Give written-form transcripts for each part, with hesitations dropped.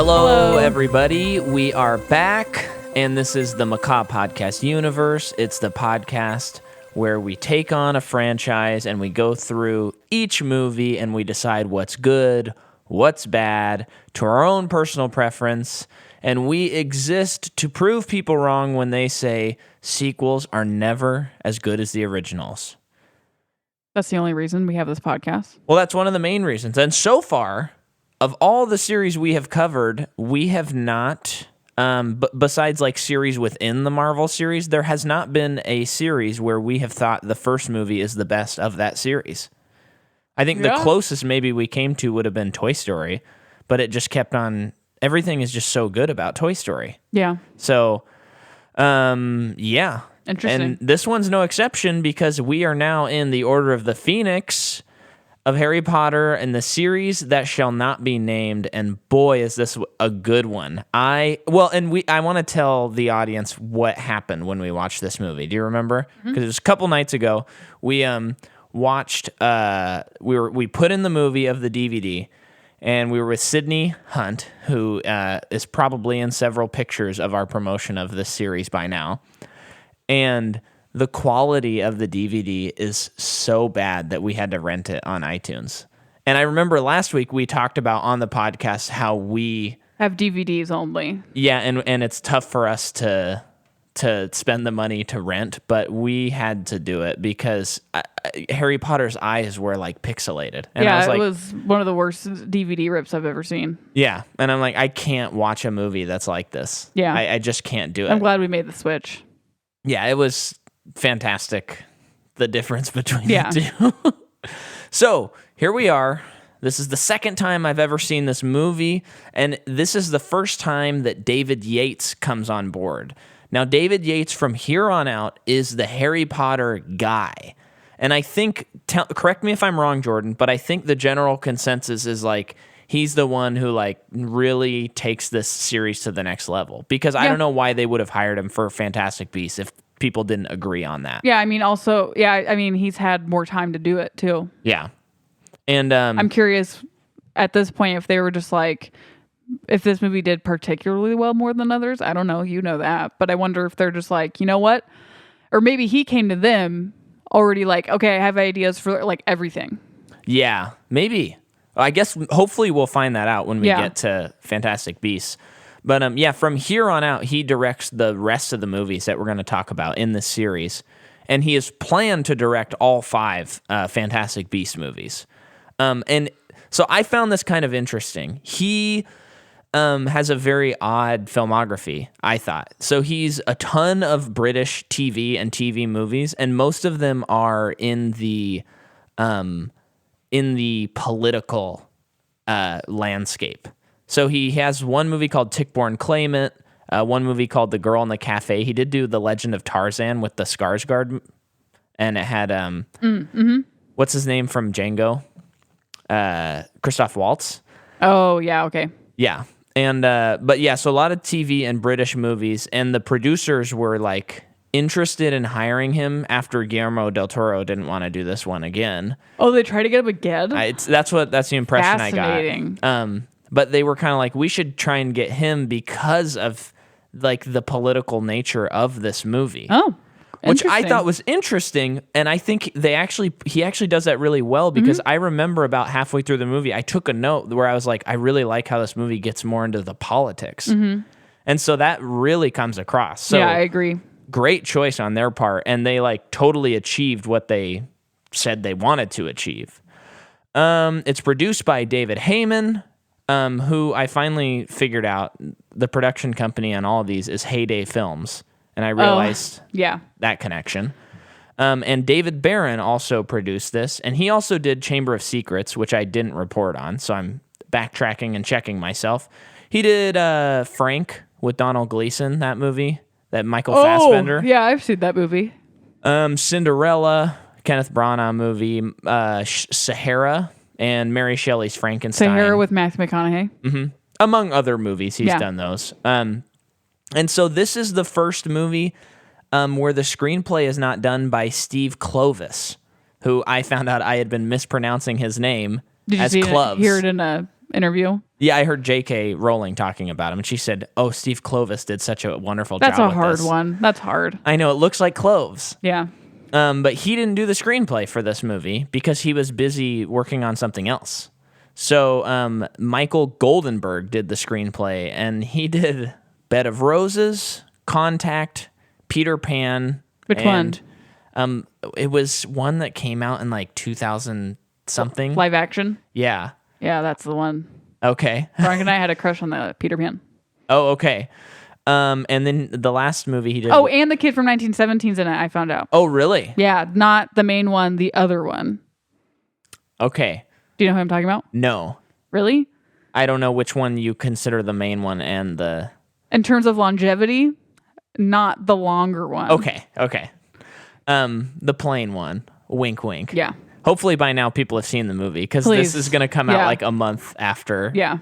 Hello, everybody. We are back, and this is the MICAH Podcast Universe. It's the podcast where we take on a franchise and we go through each movie and we decide what's good, what's bad, to our own personal preference, and we exist to prove people wrong when they say sequels are never as good as the originals. That's the only reason we have this podcast? Well, that's one of the main reasons. And so far, of all the series we have covered, we have not, besides like series within the Marvel series, there has not been a series where we have thought the first movie is the best of that series. I think the closest maybe we came to would have been Toy Story, but it just kept on, everything is just so good about Toy Story. Yeah. So, yeah. Interesting. And this one's no exception because we are now in the Order of the Phoenix of Harry Potter and the series that shall not be named, and boy, is this a good one. I want to tell the audience what happened when we watched this movie. Do you remember? Because it was a couple nights ago. We watched. We put in the movie of the DVD, and we were with Sydney Hunt, who is probably in several pictures of our promotion of this series by now, and the quality of the DVD is so bad that we had to rent it on iTunes. And I remember last week we talked about on the podcast how we have DVDs only. Yeah, and it's tough for us to spend the money to rent, but we had to do it because Harry Potter's eyes were like pixelated. And yeah, I was like, it was one of the worst DVD rips I've ever seen. Yeah, and I'm like, I can't watch a movie that's like this. Yeah. I just can't do it. I'm glad we made the switch. Yeah, it was fantastic, the difference between the two. So here we are. This is the second time I've ever seen this movie, and this is the first time that David Yates comes on board. Now, David Yates from here on out is the Harry Potter guy. And I think, correct me if I'm wrong, Jordan, but I think the general consensus is like, he's the one who like really takes this series to the next level. Because I don't know why they would have hired him for Fantastic Beasts if people didn't agree on that. Yeah, I mean, he's had more time to do it too. Yeah. And I'm curious at this point if they were just like, if this movie did particularly well more than others. I don't know. You know that. But I wonder if they're just like, you know what? Or maybe he came to them already like, okay, I have ideas for like everything. Yeah, maybe. I guess hopefully we'll find that out when we get to Fantastic Beasts. But from here on out, he directs the rest of the movies that we're going to talk about in this series. And he has planned to direct all 5 Fantastic Beasts movies. And so I found this kind of interesting. He has a very odd filmography, I thought. So he's a ton of British TV and TV movies, and most of them are in the political landscape. So he has one movie called Tick-Borne Claimant, one movie called The Girl in the Cafe. He did do The Legend of Tarzan with the Skarsgård, and it had what's his name from Django? Christoph Waltz. Oh yeah, okay. Yeah, and but yeah, so a lot of TV and British movies, and the producers were like interested in hiring him after Guillermo del Toro didn't want to do this one again. Oh, they tried to get him again? That's the impression I got. But they were kind of like, we should try and get him because of like the political nature of this movie. Oh, which I thought was interesting, and I think he actually does that really well because I remember about halfway through the movie, I took a note where I was like, I really like how this movie gets more into the politics. And so that really comes across. So yeah, I agree. Great choice on their part, and they like totally achieved what they said they wanted to achieve. It's produced by David Heyman, who I finally figured out the production company on all of these is Heyday Films, and I realized that connection. And David Barron also produced this, and he also did Chamber of Secrets, which I didn't report on, so I'm backtracking and checking myself. He did Frank with Donald Gleason, that movie, that Michael Fassbender. Yeah, I've seen that movie. Cinderella, Kenneth Branagh movie, Sahara, and Mary Shelley's Frankenstein. Sahara with Matthew McConaughey. Among other movies, he's done those. And so this is the first movie where the screenplay is not done by Steve Kloves, who I found out I had been mispronouncing his name as Kloves. Did you hear it in a interview. Yeah, I heard J.K. Rowling talking about him, and she said, "Oh, Steve Kloves did such a wonderful That's job a with hard this." one. That's hard. I know, it looks like cloves. Yeah. But he didn't do the screenplay for this movie because he was busy working on something else. So Michael Goldenberg did the screenplay, and he did Bed of Roses, Contact, Peter Pan. Which one? It was one that came out in like 2000 something. Live action? Yeah. Yeah, that's the one. Okay. Frank and I had a crush on the Peter Pan. Oh, okay. And then the last movie he did. Oh, and the kid from 1917's in it, I found out. Oh, really? Yeah, not the main one, the other one. Okay. Do you know who I'm talking about? No. Really? I don't know which one you consider the main one and the... In terms of longevity, not the longer one. Okay. The plain one. Wink, wink. Yeah. Hopefully by now people have seen the movie because this is going to come out like a month after. Yeah.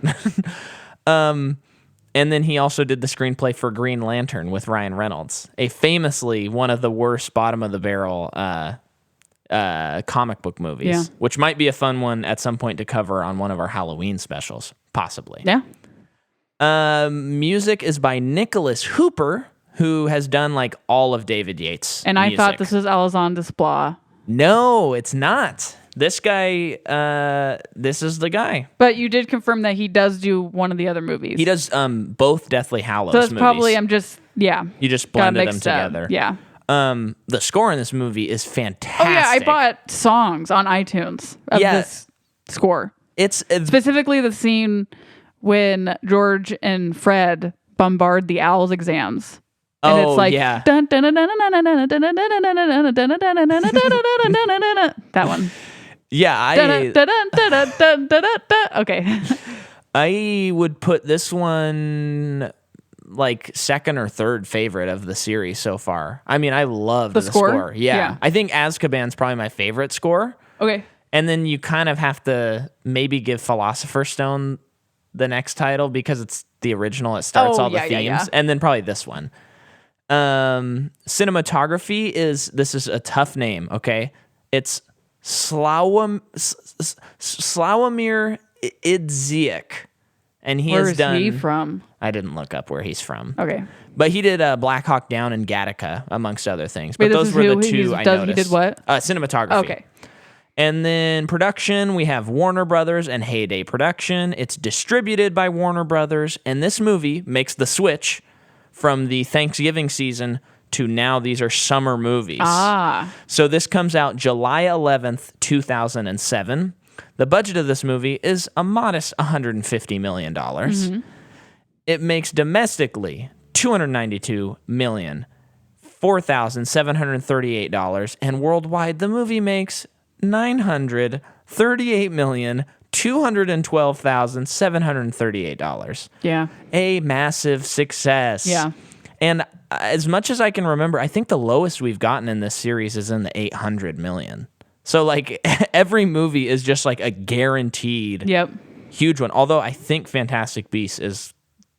And then he also did the screenplay for Green Lantern with Ryan Reynolds, a famously one of the worst bottom of the barrel comic book movies, which might be a fun one at some point to cover on one of our Halloween specials, possibly. Yeah. Music is by Nicholas Hooper, who has done like all of David Yates' And I music. thought this was Alazan Desplat. No, it's not. This guy, this is the guy. But you did confirm that he does do one of the other movies. He does both Deathly Hallows so it's movies. probably, You just blended them together. Yeah. The score in this movie is fantastic. Oh, yeah, I bought songs on iTunes of this score. It's specifically the scene when George and Fred bombard the owl's exams. And it's like that one. Yeah, okay. I would put this one like second or third favorite of the series so far. I mean, I love the score. Yeah. I think Azkaban's probably my favorite score. Okay. And then you kind of have to maybe give Philosopher's Stone the next title because it's the original. It starts all the themes. And then probably this one. Cinematography this is a tough name, okay? It's Slawomir Idziak. And he has done... Where is he from? I didn't look up where he's from. Okay. But he did Black Hawk Down and Gattaca, amongst other things. But those were the two I noticed. He did what? Cinematography. Okay. And then production, we have Warner Brothers and Heyday Production. It's distributed by Warner Brothers. And this movie makes the switch from the Thanksgiving season to now these are summer movies. So this comes out July 11th, 2007. The budget of this movie is a modest $150 million. Mm-hmm. It makes domestically $292,004,738, and worldwide the movie makes $938,212,738. Yeah. A massive success. Yeah. And as much as I can remember, I think the lowest we've gotten in this series is in the 800 million. So like every movie is just like a guaranteed huge one. Although I think Fantastic Beasts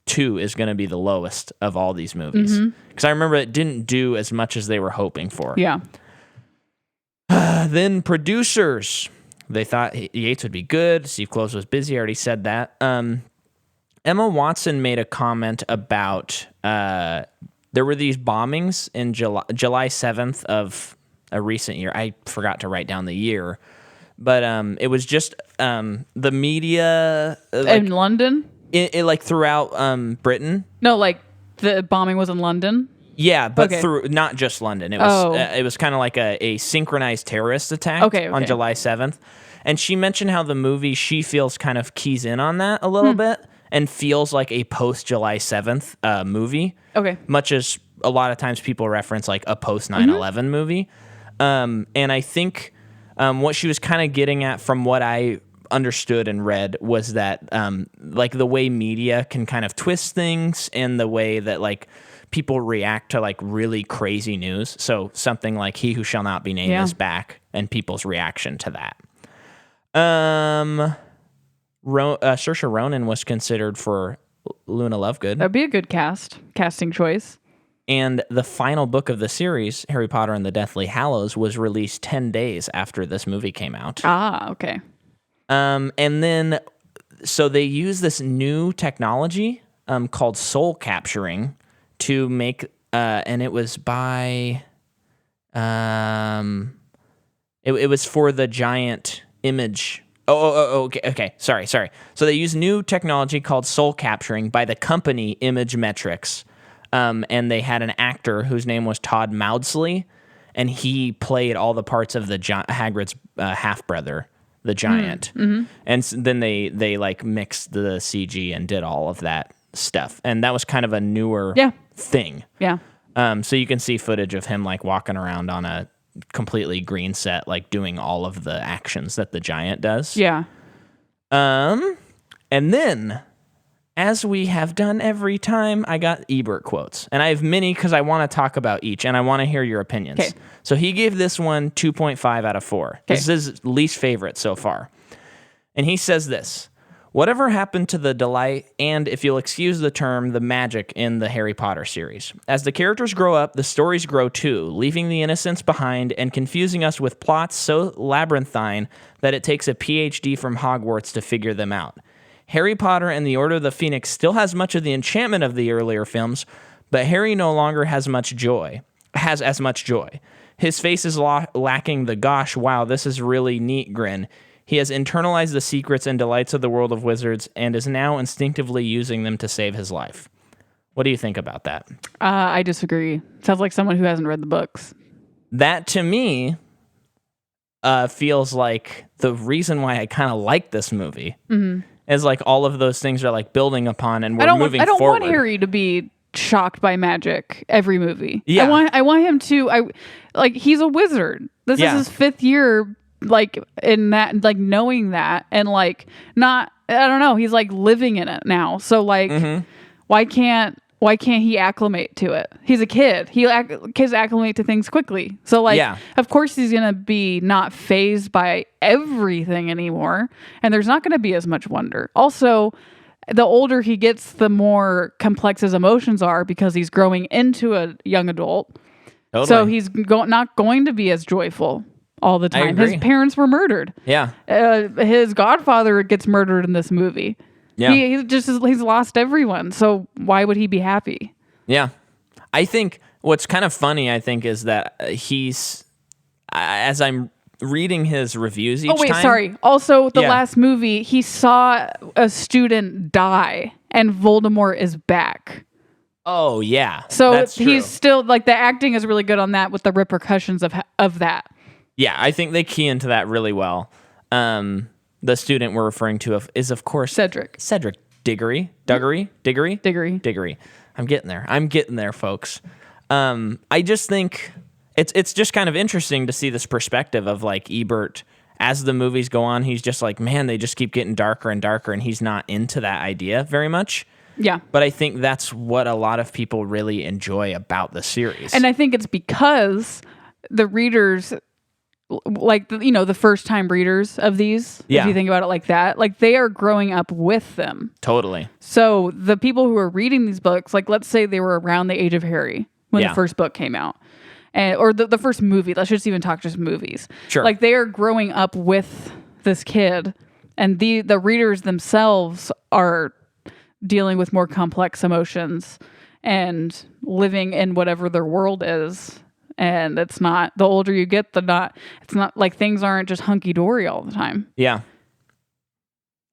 2 is going to be the lowest of all these movies. Because I remember it didn't do as much as they were hoping for. Yeah. Then producers. They thought Yates would be good. Steve Kloves was busy. I already said that. Emma Watson made a comment about there were these bombings in July 7th of a recent year. I forgot to write down the year. But it was just the media... in London? It like throughout Britain. No, like the bombing was in London? Yeah, but through not just London. It was kind of like a synchronized terrorist attack on July 7th. And she mentioned how the movie, she feels kind of keys in on that a little bit and feels like a post-July 7th movie. Okay. Much as a lot of times people reference like a post-9/11 movie. And I think what she was kind of getting at from what I understood and read was that like the way media can kind of twist things and the way that like people react to like really crazy news. So something like He Who Shall Not Be Named is back and people's reaction to that. Saoirse Ronan was considered for Luna Lovegood. That'd be a good casting choice. And the final book of the series, Harry Potter and the Deathly Hallows, was released 10 days after this movie came out. Ah, okay. And then So they use this new technology called soul capturing to make, and it was by, it was for the giant image. Okay. Sorry. So they use new technology called soul capturing by the company Image Metrics, and they had an actor whose name was Todd Maudsley, and he played all the parts of the Hagrid's half brother, the giant. And then they like mixed the CG and did all of that stuff, and that was kind of a newer thing. Yeah. So you can see footage of him like walking around on a completely green set, like doing all of the actions that the giant does. Yeah. And then, as we have done every time, I got Ebert quotes, and I have many because I want to talk about each, and I want to hear your opinions. Okay. So he gave this one 2.5 out of 4. This is his least favorite so far. And he says this: whatever happened to the delight and, if you'll excuse the term, the magic in the Harry Potter series? As the characters grow up, the stories grow too, leaving the innocence behind and confusing us with plots so labyrinthine that it takes a PhD from Hogwarts to figure them out. Harry Potter and the Order of the Phoenix still has much of the enchantment of the earlier films, but Harry no longer has as much joy. His face is lacking the "gosh, wow, this is really neat" grin. He has internalized the secrets and delights of the world of wizards and is now instinctively using them to save his life. What do you think about that? I disagree. Sounds like someone who hasn't read the books. That, to me, feels like the reason why I kind of like this movie is like all of those things are like building upon, and we're moving forward. I don't want Harry to be shocked by magic every movie. Yeah. I want him to, he's a wizard. This is his 5th year, like, in that, like, knowing that, and like, not, I don't know, he's like living in it now. So like, why can't he acclimate to it? He's a kid. Kids acclimate to things quickly. So like, of course he's going to be not fazed by everything anymore. And there's not going to be as much wonder. Also, the older he gets, the more complex his emotions are because he's growing into a young adult. Totally. So he's not going to be as joyful all the time. His parents were murdered. Yeah. His godfather gets murdered in this movie. Yeah. He's lost everyone. So why would he be happy? Yeah. I think what's kind of funny, I think, is that he's, as I'm reading his reviews each time. Sorry. Also, the last movie, he saw a student die and Voldemort is back. Oh, yeah. So he's still, like, the acting is really good on that with the repercussions of that. Yeah, I think they key into that really well. The student we're referring to is, of course, Cedric Diggory. I'm getting there, folks. I just think it's just kind of interesting to see this perspective of like Ebert as the movies go on. He's just like, man, they just keep getting darker and darker, and he's not into that idea very much. Yeah. But I think that's what a lot of people really enjoy about the series. And I think it's because the readers, like, the first time readers of these, if you think about it like that, like, they are growing up with them. Totally. So the people who are reading these books, like, let's say they were around the age of Harry when the first book came out. Or the first movie. Let's just even talk just movies. Sure. Like, they are growing up with this kid, and the readers themselves are dealing with more complex emotions and living in whatever their world is. And it's not, the older you get, it's not like things aren't just hunky-dory all the time. Yeah.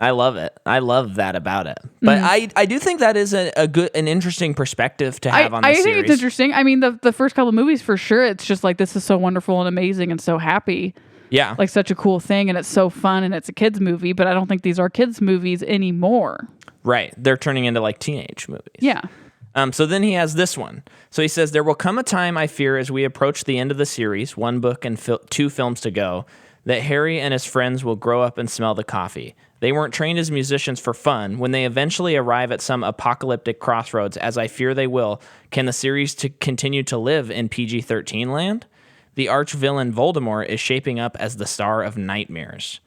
I love it. I love that about it. But I do think that is an interesting perspective to have on the series. I think it's interesting. I mean, the first couple of movies, for sure, it's just like, this is so wonderful and amazing and so happy. Yeah. Like, such a cool thing, and it's so fun, and it's a kid's movie, but I don't think these are kids' movies anymore. Right. They're turning into like teenage movies. Yeah. So then he has this one. So he says, there will come a time, I fear, as we approach the end of the series, 1 book and 2 films to go, that Harry and his friends will grow up and smell the coffee. They weren't trained as musicians for fun. When they eventually arrive at some apocalyptic crossroads, as I fear they will, can the series continue to live in PG-13 land? The arch-villain Voldemort is shaping up as the star of nightmares.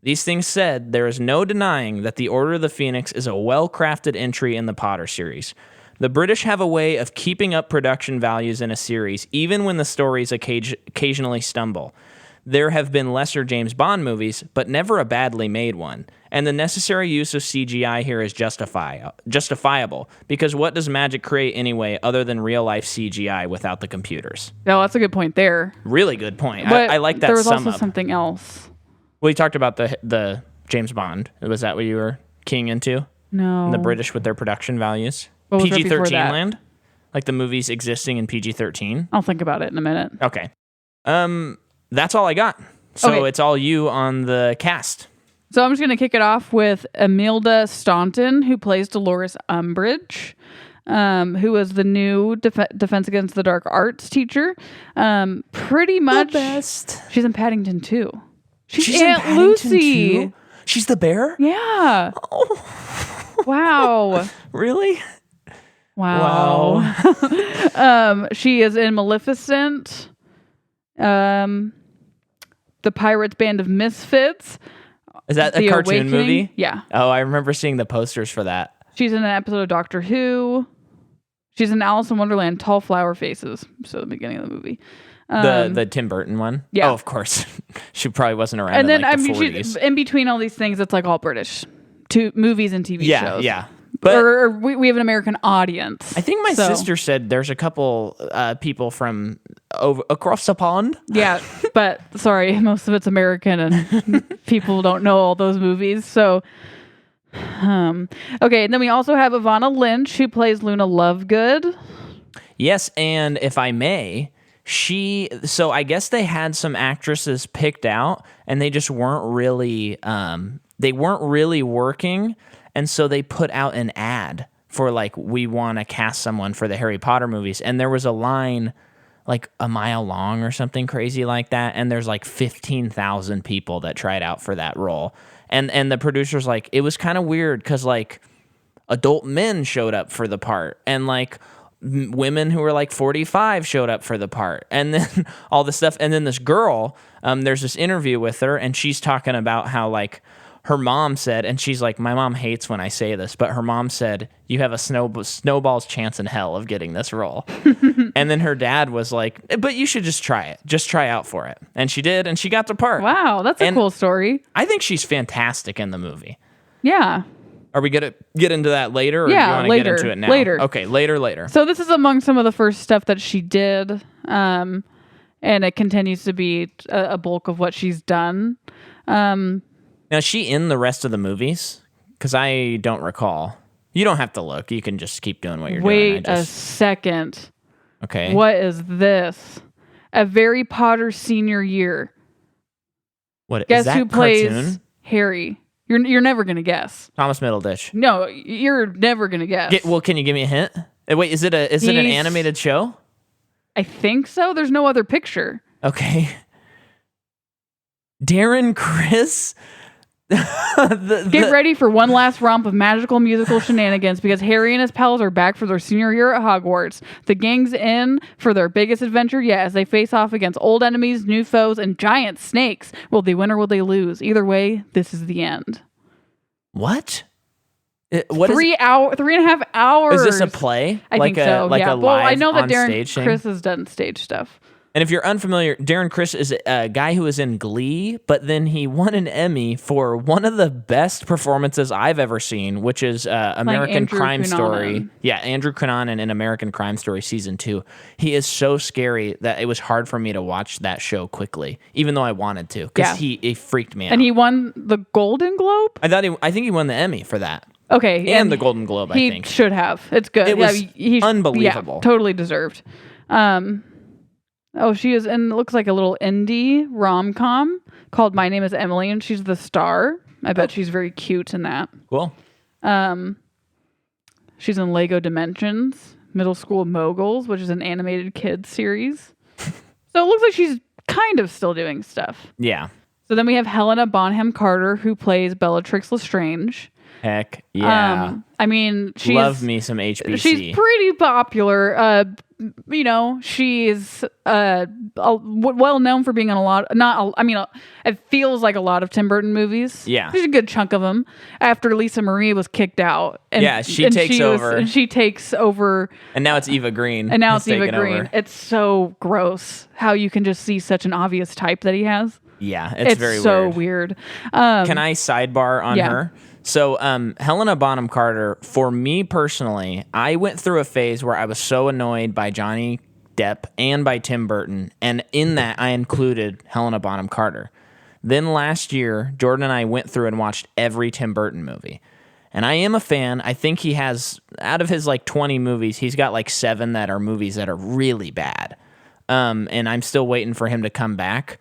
These things said, there is no denying that the Order of the Phoenix is a well-crafted entry in the Potter series. The British have a way of keeping up production values in a series, even when the stories occasionally stumble. there have been lesser James Bond movies, but never a badly made one. And the necessary use of CGI here is justifiable, because what does magic create anyway other than real-life CGI without the computers? No, that's a good point there. Really good point. But I like that there was sum also up. something else. Well, you talked about the James Bond. Was that what you were keying into? No. And the British with their production values? What was right before PG-13 that? land? Like the movies existing in PG-13? I'll think about it in a minute. Okay. That's all I got. So Okay. it's all you on the cast. So I'm just going to kick it off with Imelda Staunton, who plays Dolores Umbridge, who was the new Defense Against the Dark Arts teacher. Pretty much. The best. She's in Paddington too. She's in Aunt Paddington Lucy. too? She's the bear? Yeah. Oh. Wow. Really? Wow. She is in Maleficent. The Pirates Band of Misfits. Is that a The cartoon Awakening. movie? Yeah. Oh, I remember seeing the posters for that. She's in an episode of Doctor Who. She's in Alice in Wonderland, Tall Flower Faces. So the beginning of the movie. The Tim Burton one? Yeah. Oh, of course. She probably wasn't around And in then, like I the mean, 40s. she's in between all these things, it's like all British. Movies and TV shows. Yeah. But Or we have an American audience. I think my sister said there's a couple people from across the pond. Yeah, but sorry, most of it's American and people don't know all those movies. So, okay. And then we also have Ivana Lynch, who plays Luna Lovegood. Yes, and if I may, so I guess they had some actresses picked out and they just weren't really working. And so they put out an ad for like, we want to cast someone for the Harry Potter movies. And there was a line like a mile long or something crazy like that. And there's like 15,000 people that tried out for that role. And the producer's like, it was kind of weird because like adult men showed up for the part. And like women who were like 45 showed up for the part. And then all this stuff. And then this girl, there's this interview with her and she's talking about how like, her mom said, and she's like, my mom hates when I say this, but her mom said, you have a snowball's chance in hell of getting this role. And then her dad was like, but you should just try it. Just try out for it. And she did, and she got the part. Wow, that's a cool story. I think she's fantastic in the movie. Yeah. Are we going to get into that later, or Yeah, do you want to get later. into it now? Later. Okay, later. So this is among some of the first stuff that she did, and it continues to be a bulk of what she's done. Now, is she in the rest of the movies? Because I don't recall. You don't have to look. You can just keep doing what you're doing. Wait a second. Okay. What is this? A Harry Potter senior year. What Guess is that who plays cartoon? Harry? You're never gonna guess. Thomas Middleditch. No, you're never gonna guess. Well, can you give me a hint? Wait, is it an animated show? I think so. There's no other picture. Okay. Darren Criss? Get ready for one last romp of magical musical shenanigans because Harry and his pals are back for their senior year at Hogwarts. The gang's in for their biggest adventure yet as they face off against old enemies, new foes, and giant snakes. Will they win or will they lose? Either way, this is the end. What? What 3.5 hours. Is this a play? I think so. Like yeah. a Well, I live know that on-stage Darren thing? Criss has done stage stuff. And if you're unfamiliar, Darren Criss is a guy who was in Glee, but then he won an Emmy for one of the best performances I've ever seen, which is American Andrew Crime Story. Cunanan. Yeah, Andrew Cunanan in American Crime Story Season 2. He is so scary that it was hard for me to watch that show quickly, even though I wanted to, because he freaked me out. And he won the Golden Globe? I think he won the Emmy for that. Okay. And the Golden Globe, I think. He should have. It's good. It was he unbelievable. Yeah, totally deserved. She is in, it looks like a little indie rom-com called My Name is Emily, and she's the star. I bet she's very cute in that. Cool. She's in Lego Dimensions, Middle School Moguls, which is an animated kids series. So it looks like she's kind of still doing stuff. Yeah. So then we have Helena Bonham Carter, who plays Bellatrix Lestrange. Heck yeah. I mean, Love me some HBC. She's pretty popular. She's well known for being in a lot. It feels like a lot of Tim Burton movies. Yeah, there's a good chunk of them. After Lisa Marie was kicked out, she takes over, and now it's Eva Green. Over. It's so gross how you can just see such an obvious type that he has. Yeah, it's very so weird. Can I sidebar on her? So, Helena Bonham Carter, for me personally, I went through a phase where I was so annoyed by Johnny Depp and by Tim Burton, and in that, I included Helena Bonham Carter. Then last year, Jordan and I went through and watched every Tim Burton movie. And I am a fan. I think he has, out of his like 20 movies, he's got like 7 that are movies that are really bad. And I'm still waiting for him to come back.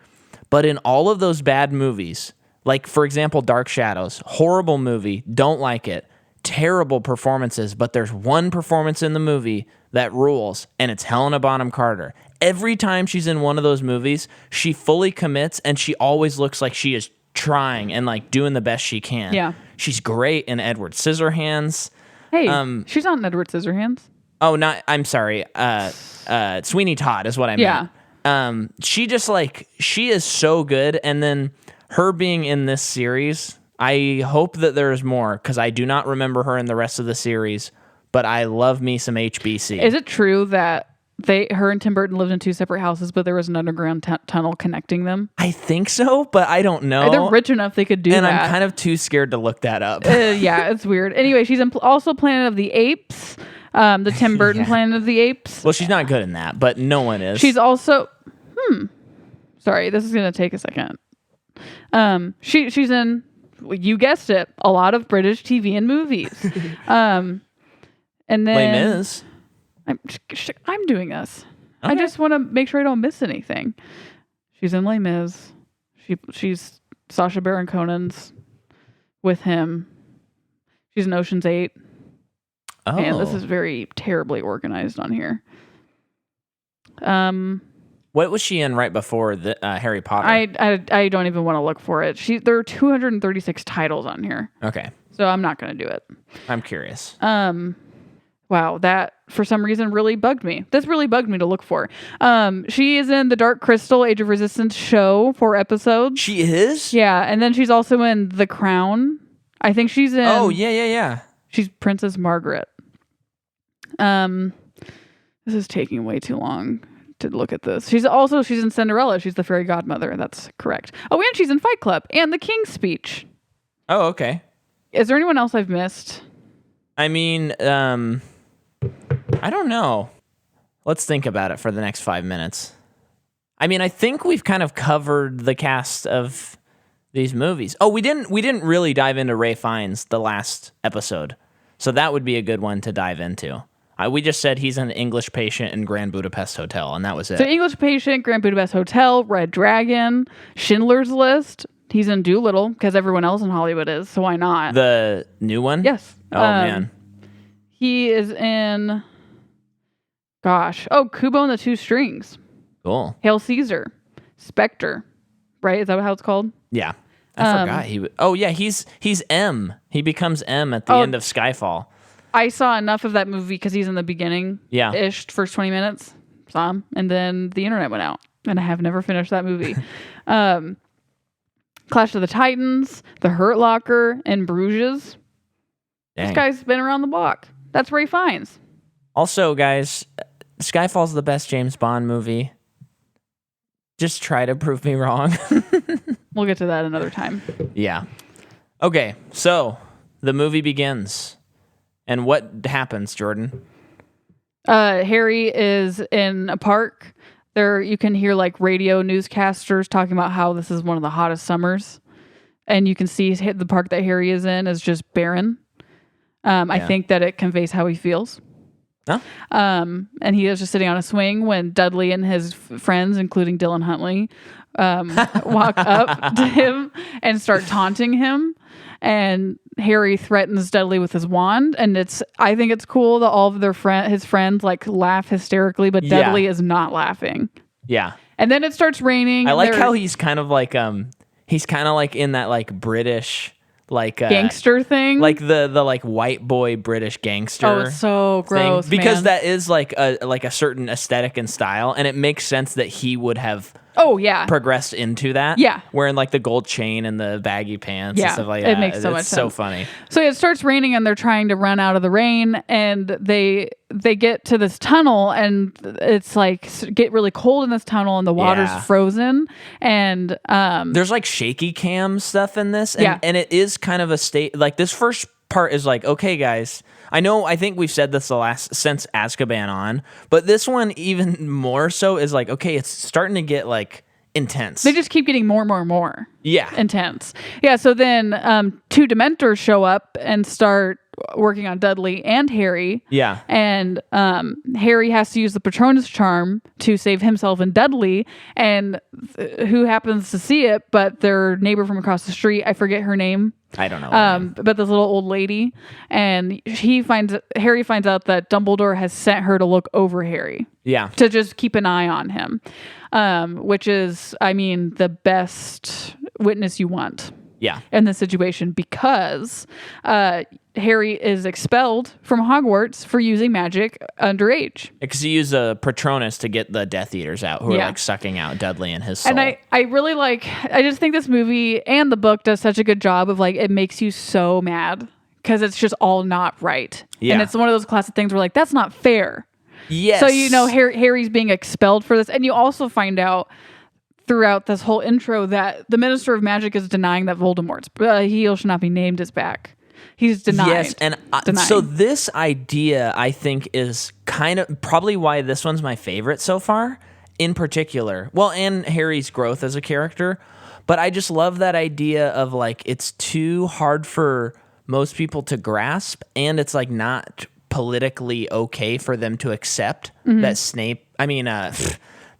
But in all of those bad movies, like, for example, Dark Shadows, horrible movie, don't like it, terrible performances, but there's one performance in the movie that rules, and it's Helena Bonham Carter. Every time she's in one of those movies, she fully commits, and she always looks like she is trying and, like, doing the best she can. Yeah. She's great in Edward Scissorhands. Hey, she's not in Edward Scissorhands. Oh, I'm sorry. Sweeney Todd is what I meant. Yeah. She just, like, she is so good, and then her being in this series, I hope that there's more, because I do not remember her in the rest of the series, but I love me some HBC. Is it true that her and Tim Burton lived in 2 separate houses, but there was an underground tunnel connecting them? I think so, but I don't know. They're rich enough they could do that. And I'm kind of too scared to look that up. Yeah, it's weird. Anyway, she's also Planet of the Apes, the Tim Burton Planet of the Apes. Well, she's not good in that, but no one is. She's also... Sorry, this is going to take a second. She's in, you guessed it, a lot of British TV and movies. And then Les Mis. I'm doing this. Okay. I just want to make sure I don't miss anything. She's in Les Mis. She's Sacha Baron Cohen's with him. She's in Ocean's 8. Oh. Man, this is very terribly organized on here. What was she in right before the Harry Potter? I don't even want to look for it. There are 236 titles on here. Okay. So I'm not going to do it. I'm curious. Wow, that for some reason really bugged me. This really bugged me to look for. She is in the Dark Crystal Age of Resistance show, 4 episodes. She is? Yeah, and then she's also in The Crown. I think she's in... Oh, yeah. She's Princess Margaret. This is taking way too long to look at this. She's in Cinderella. She's the fairy godmother. That's correct. Oh, and she's in Fight Club and The King's Speech. Oh, okay. Is there anyone else I've missed? I mean, I don't know. Let's think about it for the next 5 minutes. I mean, I think we've kind of covered the cast of these movies. Oh, we didn't really dive into Ralph Fiennes the last episode. So that would be a good one to dive into. We just said he's an English Patient in Grand Budapest Hotel, and that was it. So English Patient, Grand Budapest Hotel, Red Dragon, Schindler's List. He's in Doolittle because everyone else in Hollywood is, so why not? The new one? Yes. Oh, man. He is in... Kubo and the Two Strings. Cool. Hail Caesar. Spectre. Right? Is that how it's called? Yeah. I forgot. He's M. He becomes M at the end of Skyfall. I saw enough of that movie because he's in the beginning. Yeah. Ish, first 20 minutes. Saw him. And then the internet went out. And I have never finished that movie. Clash of the Titans, The Hurt Locker, and Bruges. Dang. This guy's been around the block. That's Ralph Fiennes. Also, guys, Skyfall's the best James Bond movie. Just try to prove me wrong. We'll get to that another time. Yeah. Okay, so the movie begins. And what happens, Jordan? Harry is in a park. There you can hear like radio newscasters talking about how this is one of the hottest summers. And you can see the park that Harry is in is just barren. I think that it conveys how he feels. Huh? And he is just sitting on a swing when Dudley and his friends, including Dylan Huntley, walk up to him and start taunting him. And Harry threatens Dudley with his wand, and I think it's cool that all of his friends like laugh hysterically, but Dudley is not laughing. Yeah. And then it starts raining. I like how he's kind of like in that like British like gangster thing, like the like white boy British gangster. Oh, it's so gross, thing. Because man. that is like a certain aesthetic and style, and it makes sense that he would have progressed into that. Yeah. Wearing like the gold chain and the baggy pants and stuff like that. It makes so much sense. So funny. So it starts raining and they're trying to run out of the rain, and they get to this tunnel, and it's like get really cold in this tunnel, and the water's frozen, and there's like shaky cam stuff in this, and it is kind of a state like this first part is like, okay guys, I think we've said this since Azkaban on, but this one even more so is like, okay, it's starting to get like intense. They just keep getting more and more intense. Yeah, so then 2 Dementors show up and start working on Dudley and Harry. Yeah. And Harry has to use the Patronus charm to save himself and Dudley, and who happens to see it but their neighbor from across the street. I forget her name. I don't know. But this little old lady, and Harry finds out that Dumbledore has sent her to look over Harry. Yeah. To just keep an eye on him, which is, I mean, the best witness you want. Yeah. In this situation, because Harry is expelled from Hogwarts for using magic underage. Because he used a Patronus to get the Death Eaters out, who are like sucking out Dudley and his soul. And I really I just think this movie and the book does such a good job of like, it makes you so mad because it's just all not right. Yeah. And it's one of those classic things where like, that's not fair. Yes. So, Harry's being expelled for this. And you also find out throughout this whole intro that the Minister of Magic is denying that Voldemort's he shall not be named is back. He's denied. Yes, and so this idea, I think, is kind of probably why this one's my favorite so far, in particular. Well, and Harry's growth as a character, but I just love that idea of like, it's too hard for most people to grasp, and it's like not politically okay for them to accept that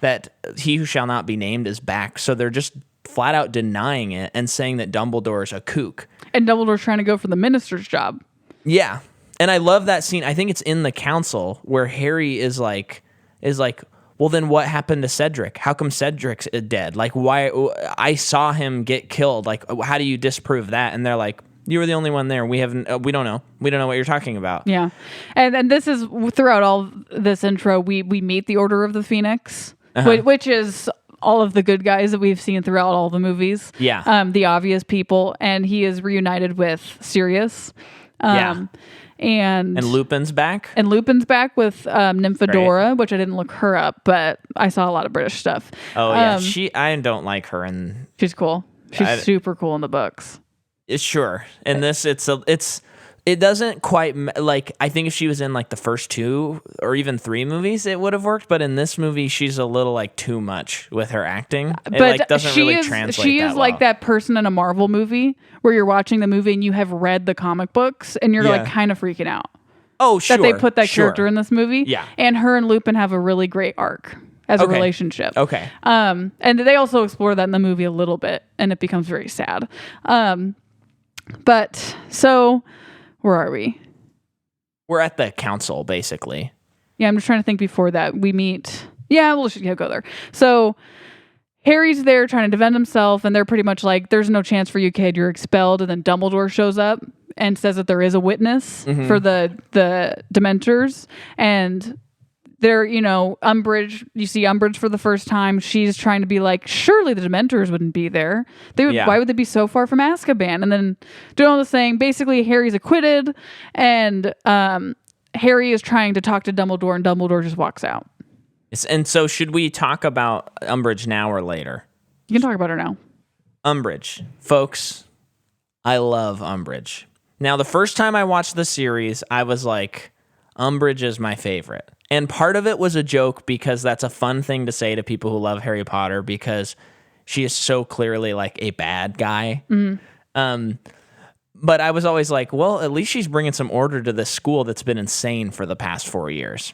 that he who shall not be named is back. So they're just flat out denying it and saying that Dumbledore's a kook. And Dumbledore's trying to go for the minister's job. Yeah. And I love that scene. I think it's in the council where Harry is like, well, then what happened to Cedric? How come Cedric's dead? Like, why? I saw him get killed. Like, how do you disprove that? And they're like, you were the only one there. We don't know. We don't know what you're talking about. Yeah. And this is throughout all this intro, we meet the Order of the Phoenix, which is all of the good guys that we've seen throughout all the movies. Yeah. The obvious people. And he is reunited with Sirius. And Lupin's back. And Lupin's back with Nymphadora, which I didn't look her up, but I saw a lot of British stuff. Oh, yeah. I don't like her. And she's cool. She's super cool in the books. Sure. In this, it doesn't quite like, I think if she was in like the first 2 or even 3 movies, it would have worked. But in this movie, she's a little like too much with her acting. It like doesn't really translate. She is like that person in a Marvel movie where you're watching the movie and you have read the comic books and you're like kind of freaking out. Oh, sure. That they put that character in this movie. Yeah. And her and Lupin have a really great arc as a relationship. Okay. And they also explore that in the movie a little bit, and it becomes very sad. But so where are we? We're at the council, basically. Yeah, I'm just trying to think before that. We meet. Yeah, we'll just go there. So Harry's there trying to defend himself, and they're pretty much like, there's no chance for you, kid. You're expelled. And then Dumbledore shows up and says that there is a witness for the Dementors. And they're, Umbridge, you see Umbridge for the first time. She's trying to be like, surely the Dementors wouldn't be there. Why would they be so far from Azkaban? And then doing all this saying, basically Harry's acquitted, and Harry is trying to talk to Dumbledore, and Dumbledore just walks out. And so should we talk about Umbridge now or later? You can talk about her now. Umbridge. Folks, I love Umbridge. Now, the first time I watched the series, I was like, Umbridge is my favorite. And part of it was a joke because that's a fun thing to say to people who love Harry Potter because she is so clearly like a bad guy. But I was always like, well, at least she's bringing some order to this school that's been insane for the past 4 years.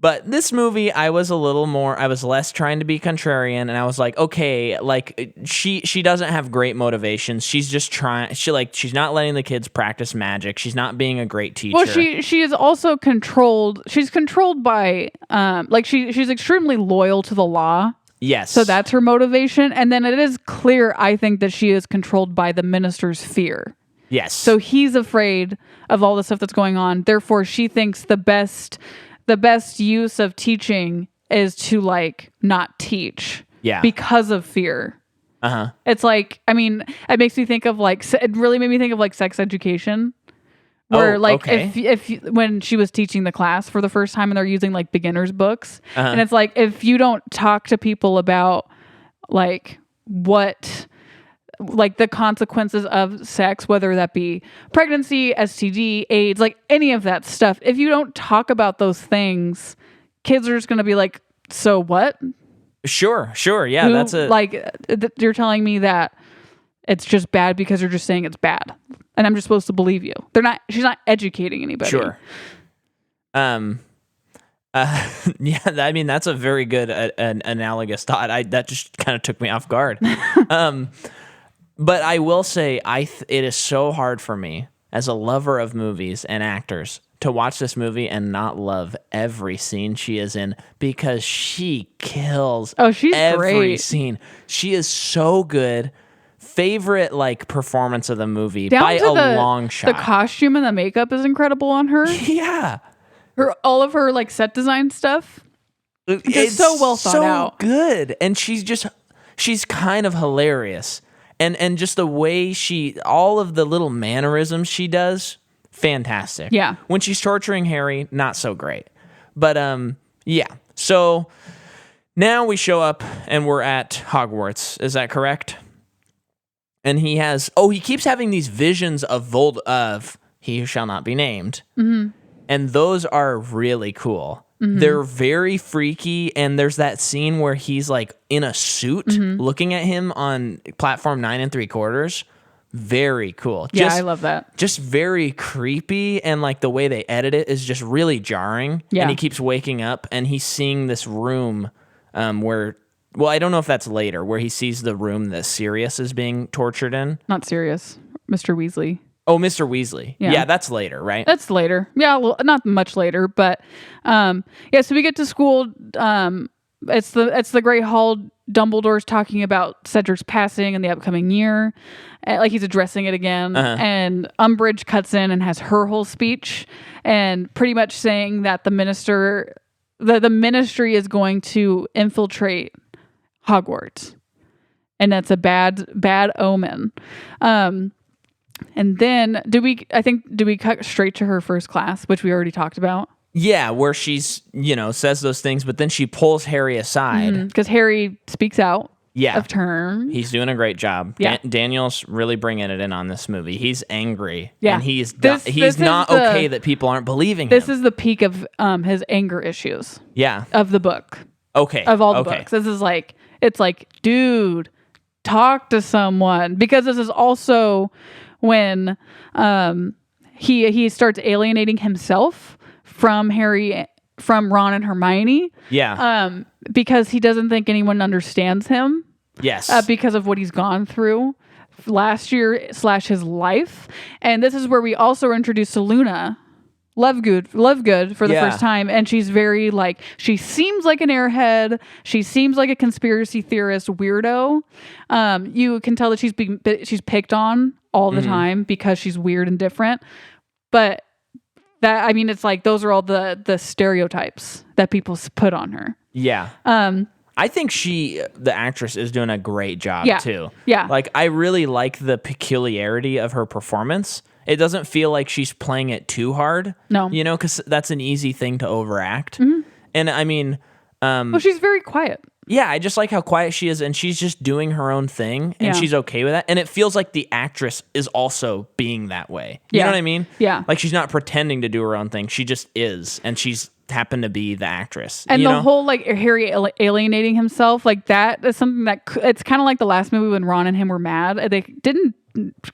But this movie, I was less trying to be contrarian, and I was like, okay, like she doesn't have great motivations. She's just she's not letting the kids practice magic. She's not being a great teacher. Well, she is also controlled. She's controlled by she's extremely loyal to the law. Yes. So that's her motivation. And then it is clear, I think, that she is controlled by the minister's fear. Yes. So he's afraid of all the stuff that's going on. Therefore, she thinks the best use of teaching is to like not teach. Yeah. Because of fear. Uh-huh. It's like, I mean, it makes me think of like, it really made me think of like sex education. Where if when she was teaching the class for the first time and they're using like beginners books, and it's like, if you don't talk to people about like what, like the consequences of sex, whether that be pregnancy, STD, AIDS, like any of that stuff, if you don't talk about those things, kids are just going to be like, so what? Sure. Yeah. That's it. Like, you're telling me that it's just bad because you're just saying it's bad, and I'm just supposed to believe you. She's not educating anybody. Sure. Yeah, I mean, that's a very good an analogous thought. That just kind of took me off guard. But I will say, it is so hard for me as a lover of movies and actors to watch this movie and not love every scene she is in, because she kills she's every great. scene. She is so good. Favorite like performance of the movie Down by to a long shot. The costume and the makeup is incredible on her. Yeah. All of her like set design stuff. It's so well thought out. Good. And she's kind of hilarious. And just the way all of the little mannerisms she does, fantastic. Yeah. When she's torturing Harry, not so great. But yeah. So now we show up and we're at Hogwarts. Is that correct? And he keeps having these visions of he who shall not be named. Mm-hmm. And those are really cool. Mm-hmm. They're very freaky. And there's that scene where he's like in a suit looking at him on platform 9 3/4. Very cool. Yeah, I love that. Just very creepy. And like the way they edit it is just really jarring. Yeah. And he keeps waking up and he's seeing this room where... Well, I don't know if that's later, where he sees the room that Sirius is being tortured in. Not Sirius. Mr. Weasley. Oh, Mr. Weasley. Yeah, that's later, right? That's later. Yeah, well, not much later, but so we get to school. It's the Great Hall. Dumbledore's talking about Cedric's passing in the upcoming year. Like he's addressing it again. And Umbridge cuts in and has her whole speech and pretty much saying that the ministry is going to infiltrate Hogwarts, and that's a bad omen. And then do we cut straight to her first class, which we already talked about? Yeah, where she's says those things, but then she pulls Harry aside because Harry speaks out. Yeah, of turn. He's doing a great job. Yeah. Daniel's really bringing it in on this movie. He's angry. Yeah, and he's not okay that people aren't believing him. This is the peak of his anger issues. Yeah, of the book. Okay, of all the books, this is like. It's like, dude, talk to someone, because this is also when he starts alienating himself from Ron and Hermione. Yeah. Because he doesn't think anyone understands him. Yes. Because of what he's gone through last year / his life. And this is where we also are introduced to Luna Lovegood for the first time, and she's very like, she seems like an airhead, she seems like a conspiracy theorist weirdo. You can tell that she's picked on all the time because she's weird and different, but that, I mean, it's like those are all the stereotypes that people put on her. Yeah. I think the actress is doing a great job too. Yeah. Like, I really like the peculiarity of her performance. It doesn't feel like she's playing it too hard. No. Because that's an easy thing to overact. Mm-hmm. And I mean... well, she's very quiet. Yeah, I just like how quiet she is, and she's just doing her own thing, and she's okay with that. And it feels like the actress is also being that way. You know what I mean? Yeah. Like, she's not pretending to do her own thing. She just is, and she's happened to be the actress. And whole, like, Harry alienating himself, like, that is something that... It's kind of like the last movie when Ron and him were mad. They didn't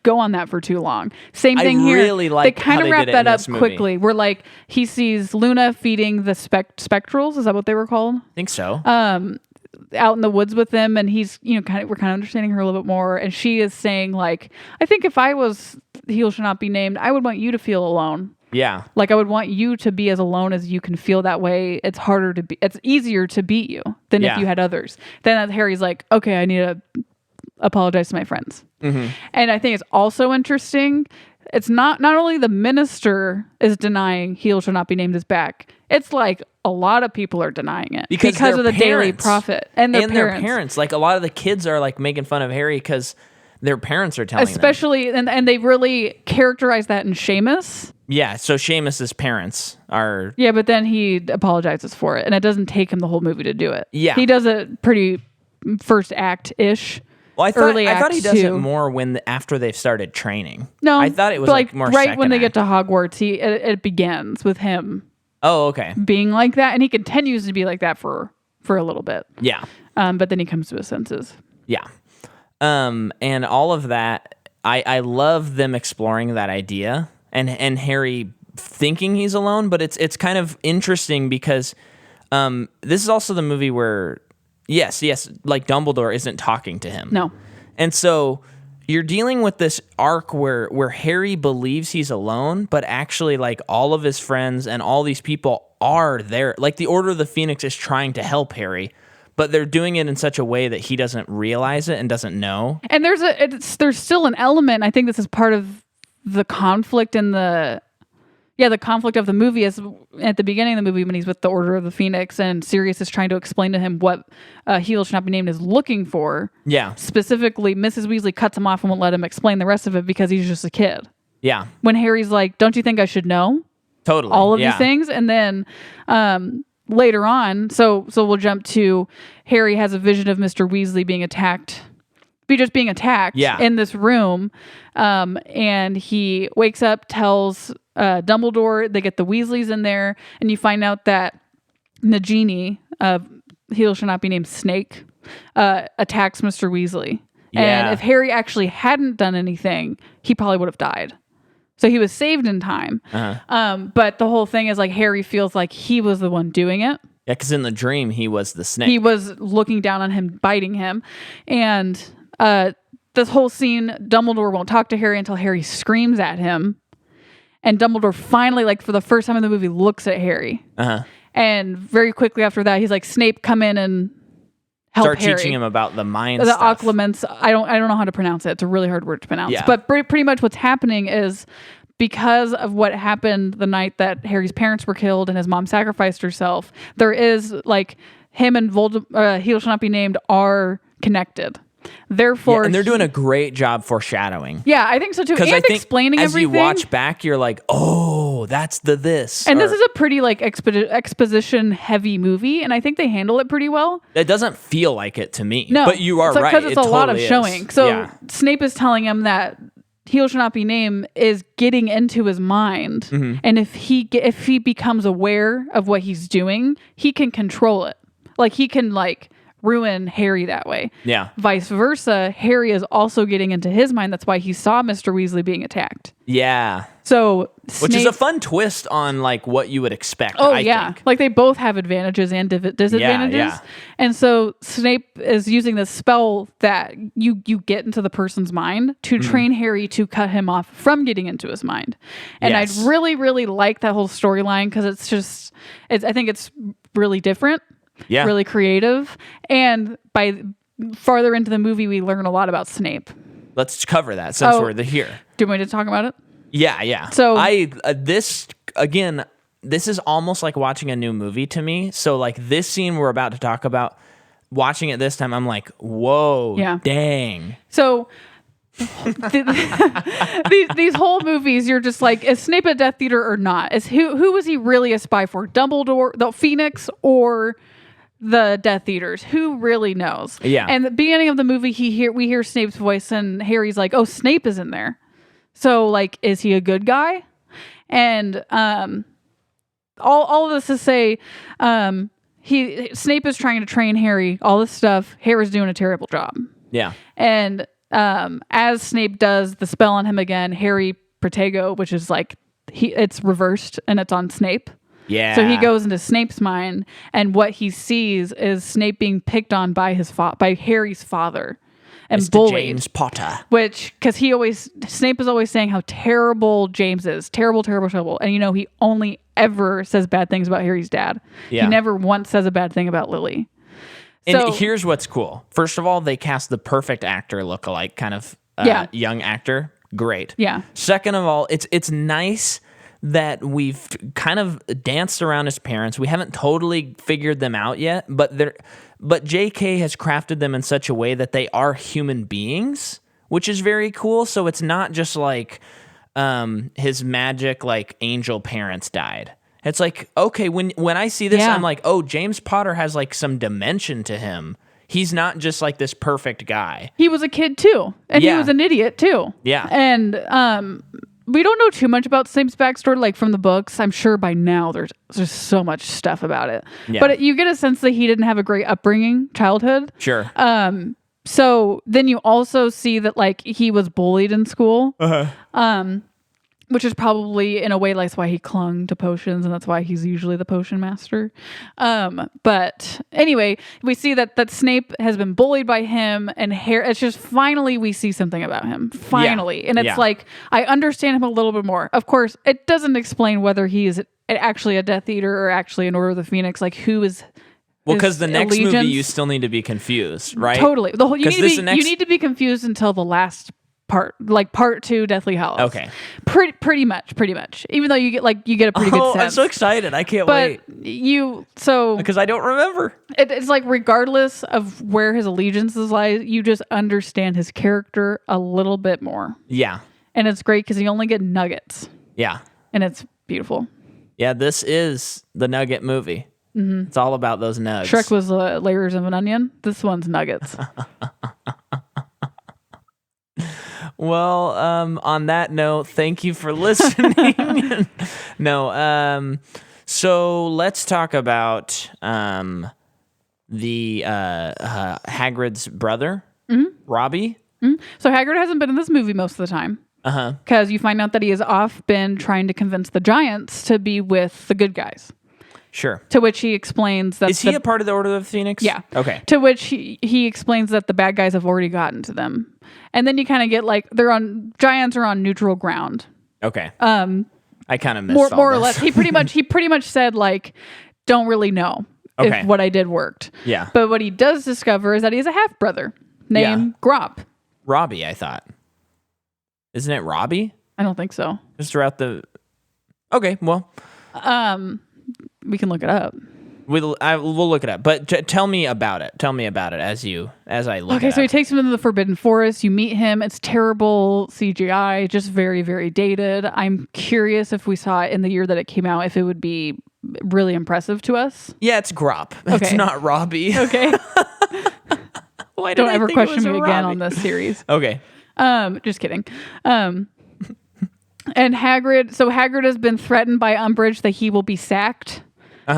go on that for too long. Same thing here. Really like they kind of wrap that up quickly. Where like he sees Luna feeding the spectrals. Is that what they were called? I think so. Out in the woods with them, and he's we're kind of understanding her a little bit more, and she is saying like, I think if I was he who should not be named, I would want you to feel alone. Yeah. Like, I would want you to be as alone as you can feel that way. It's easier to beat you than if you had others. Then Harry's like, okay, I need to apologize to my friends. And I think it's also interesting. It's not only the minister is denying Heel shall not be named as back. It's like a lot of people are denying it because of the Daily Prophet and their parents. Like, a lot of the kids are like making fun of Harry because their parents are telling them. And they really characterize that in Seamus. Yeah, so Seamus's parents are... Yeah, but then he apologizes for it, and it doesn't take him the whole movie to do it. Yeah. He does it pretty first act-ish. Well, I thought he does it more after they've started training. No. I thought it was like more right when they act. get to Hogwarts, it begins with him being like that, and he continues to be like that for a little bit. Yeah. But then he comes to his senses. Yeah. And all of that, I love them exploring that idea and Harry thinking he's alone, but it's kind of interesting because this is also the movie where yes, like Dumbledore isn't talking to him. No. And so you're dealing with this arc where Harry believes he's alone, but actually like all of his friends and all these people are there. Like the Order of the Phoenix is trying to help Harry, but they're doing it in such a way that he doesn't realize it and doesn't know. And there's still an element. I think this is part of the conflict in the conflict of the movie is at the beginning of the movie when he's with the Order of the Phoenix and Sirius is trying to explain to him what Heel should not be named is looking for. Yeah. Specifically, Mrs. Weasley cuts him off and won't let him explain the rest of it because he's just a kid. Yeah. When Harry's like, don't you think I should know? Totally. All of these things. And then later on, so we'll jump to Harry has a vision of Mr. Weasley being attacked in this room. And he wakes up, tells Dumbledore, they get the Weasleys in there, and you find out that Nagini, Heel shall not be named Snake, attacks Mr. Weasley. Yeah. And if Harry actually hadn't done anything, he probably would have died. So he was saved in time. But the whole thing is like Harry feels like he was the one doing it. Yeah, because in the dream, he was the snake. He was looking down on him, biting him. And this whole scene, Dumbledore won't talk to Harry until Harry screams at him. And Dumbledore finally, like for the first time in the movie, looks at Harry. And very quickly after that, he's like, Snape, come in and help Start Harry. teaching him about the mind the stuff. occluments. I don't know how to pronounce it. It's a really hard word to pronounce. Yeah. But pretty much what's happening is because of what happened the night that Harry's parents were killed and his mom sacrificed herself, there is like him and Heel shall not be named are connected. Therefore, and they're doing a great job foreshadowing. Yeah, I think so too. And I think explaining as everything. you watch back, you're like, oh, that's this. And this is a pretty like exposition heavy movie, and I think they handle it pretty well. It doesn't feel like it to me. No, but you are right. Because it's a lot of totally showing. is. So Snape is telling him that Heel shall not be named is getting into his mind, and if he becomes aware of what he's doing, he can control it. Like he can like ruin Harry that way. Yeah. Vice versa, Harry is also getting into his mind. That's why he saw Mr. Weasley being attacked. Yeah. So which is a fun twist on like what you would expect. Oh, I think. Like they both have advantages and disadvantages. Yeah. And so Snape is using this spell that you get into the person's mind to train Harry to cut him off from getting into his mind. And Yes. I'd really, really like that whole storyline because I think it's really different. Yeah. Really creative. And by farther into the movie, we learn a lot about Snape. Let's cover that since we're here. Do you want me to talk about it? Yeah. So this is almost like watching a new movie to me. So like this scene we're about to talk about, watching it this time, I'm like, whoa, dang. So these whole movies, you're just like, is Snape a Death Eater or not? Who was he really a spy for? Dumbledore, the Phoenix, or the Death Eaters? Who really knows? Yeah. And the beginning of the movie, we hear Snape's voice, and Harry's like, "Oh, Snape is in there." So, like, is he a good guy? And all of this to say, Snape is trying to train Harry. All this stuff, Harry's doing a terrible job. Yeah. And as Snape does the spell on him again, Harry Protego, which is like it's reversed and it's on Snape. Yeah. So he goes into Snape's mind, and what he sees is Snape being picked on by by Harry's father. and Mr. bullied. James Potter. Which, because Snape is always saying how terrible James is. Terrible, terrible, terrible. And he only ever says bad things about Harry's dad. Yeah. He never once says a bad thing about Lily. And here's what's cool. First of all, they cast the perfect actor lookalike kind of young actor. Great. Yeah. Second of all, it's nice that we've kind of danced around his parents. We haven't totally figured them out yet, but JK has crafted them in such a way that they are human beings, which is very cool. So it's not just like his magic like angel parents died. It's like, okay, when I see this, I'm like, oh, James Potter has like some dimension to him. He's not just like this perfect guy. He was a kid too, and he was an idiot too. Yeah. And we don't know too much about Snape's backstory, like from the books. I'm sure by now there's so much stuff about it. Yeah. But you get a sense that he didn't have a great upbringing, childhood. Sure. So then you also see that like he was bullied in school. Which is probably in a way that's why he clung to potions, and that's why he's usually the potion master. But anyway, we see that Snape has been bullied by him, and it's just finally we see something about him. Finally. And it's like, I understand him a little bit more. Of course, it doesn't explain whether he is actually a Death Eater or actually an Order of the Phoenix. Like, who is... Well, because the next allegiance. movie, you still need to be confused, right? Totally. You need to be confused until the last part, like part 2, Deathly Hallows. Okay. Pretty much. Even though you get a pretty good sense. I'm so excited! I can't wait. Because I don't remember. It's like regardless of where his allegiances lie, you just understand his character a little bit more. Yeah. And it's great because you only get nuggets. Yeah. And it's beautiful. Yeah, this is the Nugget movie. Mm-hmm. It's all about those nugs. Shrek was layers of an onion. This one's nuggets. Well, on that note, thank you for listening. So let's talk about the Hagrid's brother, Robbie. Mm-hmm. So Hagrid hasn't been in this movie most of the time. Because you find out that he has been trying to convince the Giants to be with the good guys. Sure. To which he explains that... Is he a part of the Order of the Phoenix? Yeah. Okay. To which he explains that the bad guys have already gotten to them. And then you kind of get like, Giants are on neutral ground. Okay. I kind of missed more or less. He pretty much said like, don't really know if what I did worked. Yeah. But what he does discover is that he has a half brother named Grop. Robbie, I thought. Isn't it Robbie? I don't think so. Just throughout the... Okay, well... We can look it up. We'll look it up. But tell me about it. Tell me about it as I look. Okay, so he takes him into the Forbidden Forest. You meet him. It's terrible CGI, just very, very dated. I'm curious if we saw it in the year that it came out, if it would be really impressive to us. Yeah, it's Grop. Okay. It's not Robbie. Okay. Why Don't ever question me again on this series. Okay. Just kidding. And Hagrid has been threatened by Umbridge that he will be sacked.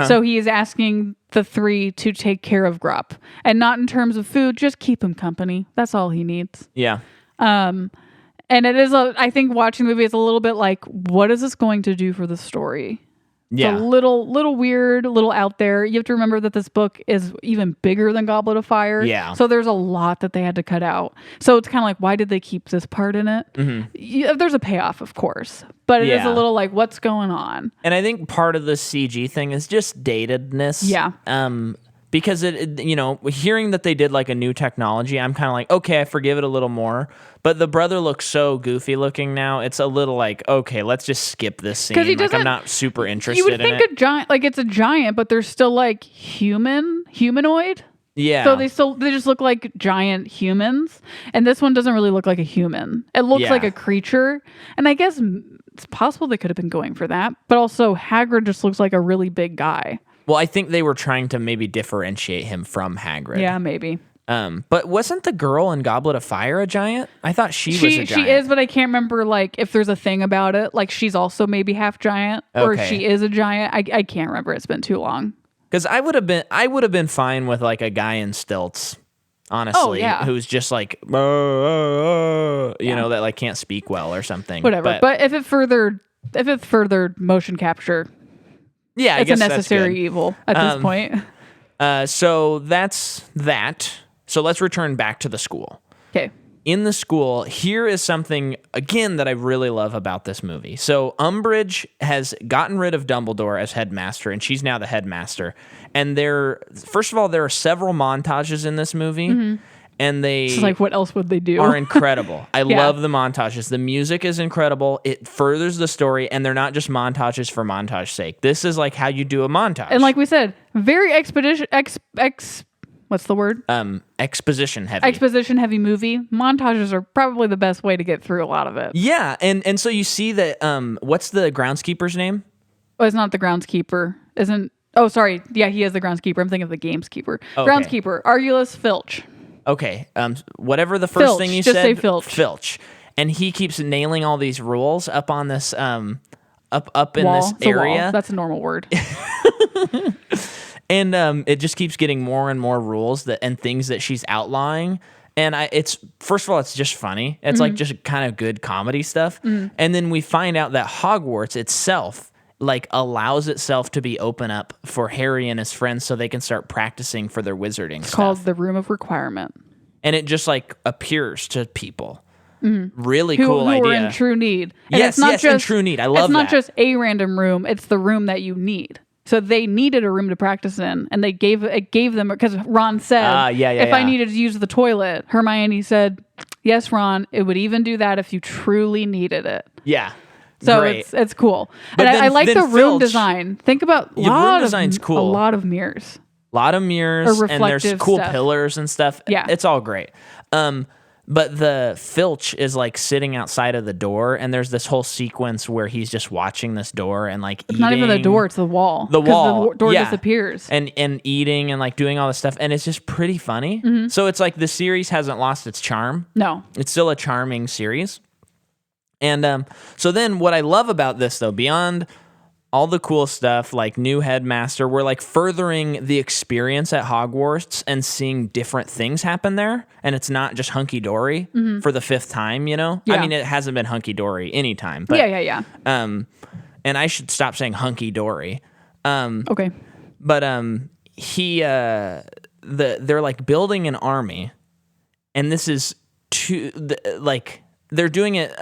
So he is asking the 3 to take care of Grop. And not in terms of food, just keep him company. That's all he needs. Yeah. And it is, I think watching the movie is a little bit like, what is this going to do for the story? Yeah. It's a little weird, a little out there. You have to remember that this book is even bigger than Goblet of Fire. Yeah. So there's a lot that they had to cut out. So it's kind of like, why did they keep this part in it? Mm-hmm. There's a payoff, of course. But it is a little like, what's going on? And I think part of the CG thing is just datedness. Yeah. Because hearing that they did like a new technology, I'm kind of like, okay, I forgive it a little more. But the brother looks so goofy looking now. It's a little like, okay, let's just skip this scene. Like, I'm not super interested in it. You would think a giant, like it's a giant, but they're still like humanoid. Yeah. So they just look like giant humans. And this one doesn't really look like a human. It looks like a creature. And I guess it's possible they could have been going for that. But also Hagrid just looks like a really big guy. Well, I think they were trying to maybe differentiate him from Hagrid. Yeah, maybe. But wasn't the girl in Goblet of Fire a giant? I thought she was a giant. She is, but I can't remember like if there's a thing about it. Like she's also maybe half giant, or she is a giant. I can't remember. It's been too long. Because I would have been fine with like a guy in stilts, honestly, who's just like, that like can't speak well or something. Whatever. But if it furthered motion capture. Yeah, it's a necessary evil at this point. So that's that. So let's return back to the school. Okay. in the school, here is something, again, that I really love about this movie. So Umbridge has gotten rid of Dumbledore as headmaster, and she's now the headmaster. And first of all, there are several montages in this movie, and they It's like, what else would they do? are incredible. I love the montages. The music is incredible. It furthers the story, and they're not just montages for montage sake. This is like how you do a montage. And like we said, very what's the word? Exposition heavy. Exposition heavy movie. Montages are probably the best way to get through a lot of it. Yeah, and so you see that, what's the groundskeeper's name? Oh, it's not the groundskeeper. Oh, sorry. Yeah, he is the groundskeeper. I'm thinking of the gameskeeper. Okay. Groundskeeper, Argulus Filch. Okay, whatever the first Filch, thing you just said. say Filch. Filch. And he keeps nailing all these rules up on this, up in Wall. this It's a wall. area. That's a normal word. And it just keeps getting more and more rules and things that she's outlining. And it's first of all, it's just funny. It's like just kind of good comedy stuff. And then we find out that Hogwarts itself like allows itself to be open up for Harry and his friends so they can start practicing for their wizarding It's stuff. called the Room of Requirement. And it just like appears to people. Really Who cool idea. are in true need. And Yes, in true need. I love It's not that. just a random room. It's the room that you need. So they needed a room to practice in, and it gave them, because Ron said, if I needed to use the toilet, Hermione said, yes, Ron, it would even do that if you truly needed it. Yeah. So Great. it's cool. But And then- I like then the room Filch- design. Think about room design's cool. a lot of mirrors. A lot of mirrors Or and there's reflective cool stuff. pillars and stuff. Yeah. It's all great. But the Filch is like sitting outside of the door, and there's this whole sequence where he's just watching this door and like It's eating. not even the door, it's the wall. The 'Cause wall. The door yeah. disappears. And eating and like doing all this stuff. And it's just pretty funny. So it's like the series hasn't lost its charm. No. It's still a charming series. And so then what I love about this, though, beyond all the cool stuff, like new headmaster, we're like furthering the experience at Hogwarts and seeing different things happen there. And it's not just hunky-dory for the fifth time, you know? Yeah. I mean, it hasn't been hunky-dory any time. But, Yeah. and I should stop saying hunky-dory. Okay. But they're like building an army, and this is they're doing it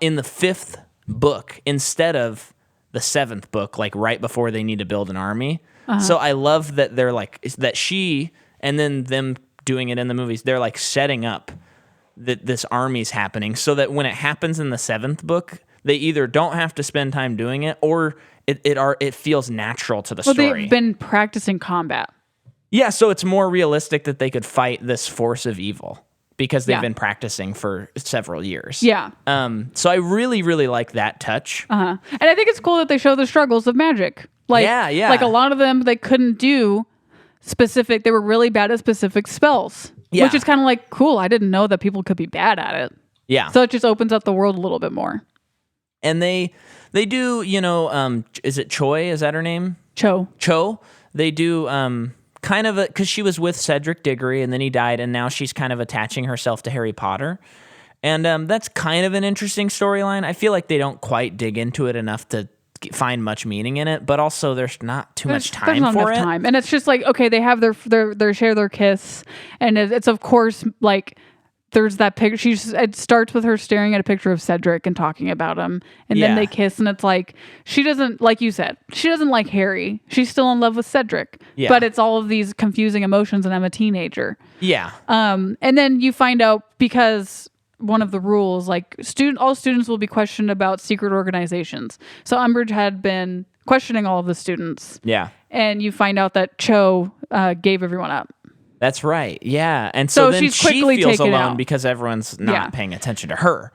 in the fifth book instead of the seventh book, like right before they need to build an army. So I love that they're like that she and then them doing it in the movies. They're like setting up that this army's happening so that when it happens in the seventh book, they either don't have to spend time doing it or it feels natural to the Well, story. they've been practicing combat. Yeah, so it's more realistic that they could fight this force of evil because they've Yeah. been practicing for several years. Yeah. So I really, really like that touch. And I think it's cool that they show the struggles of magic. Like, Yeah. Like a lot of them, they couldn't do specific. They were really bad at specific spells, Yeah. which is kind of like cool. I didn't know that people could be bad at it. Yeah. So it just opens up the world a little bit more. And they do, is it Choi? Is that her name? Cho. They do kind of because she was with Cedric Diggory and then he died, and now she's kind of attaching herself to Harry Potter. And that's kind of an interesting storyline. I feel like they don't quite dig into it enough to find much meaning in it, but also there's not too much time There's not for enough it. time. And it's just like, okay, they have their share their kiss. And it's of course like there's that picture. It starts with her staring at a picture of Cedric and talking about him. And then Yeah. they kiss, and it's like, she doesn't, like you said, she doesn't like Harry. She's still in love with Cedric. Yeah. But it's all of these confusing emotions, and I'm a teenager. Yeah. And then you find out, because one of the rules, like all students will be questioned about secret organizations. So Umbridge had been questioning all of the students. Yeah. And you find out that Cho gave everyone up. That's right. Yeah. And so then she's she quickly feels taken alone out. because everyone's not Yeah. paying attention to her.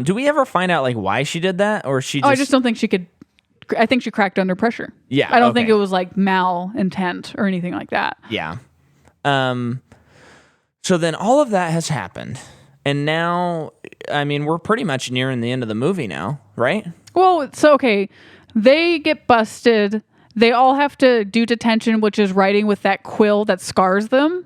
Do we ever find out like why she did that, or she just? I just don't think she could. I think she cracked under pressure. Yeah, I don't think okay. it was like mal intent or anything like that. Yeah. So then all of that has happened, and now, I mean, we're pretty much nearing the end of the movie now, right? Well, so okay, they get busted. They all have to do detention, which is writing with that quill that scars them.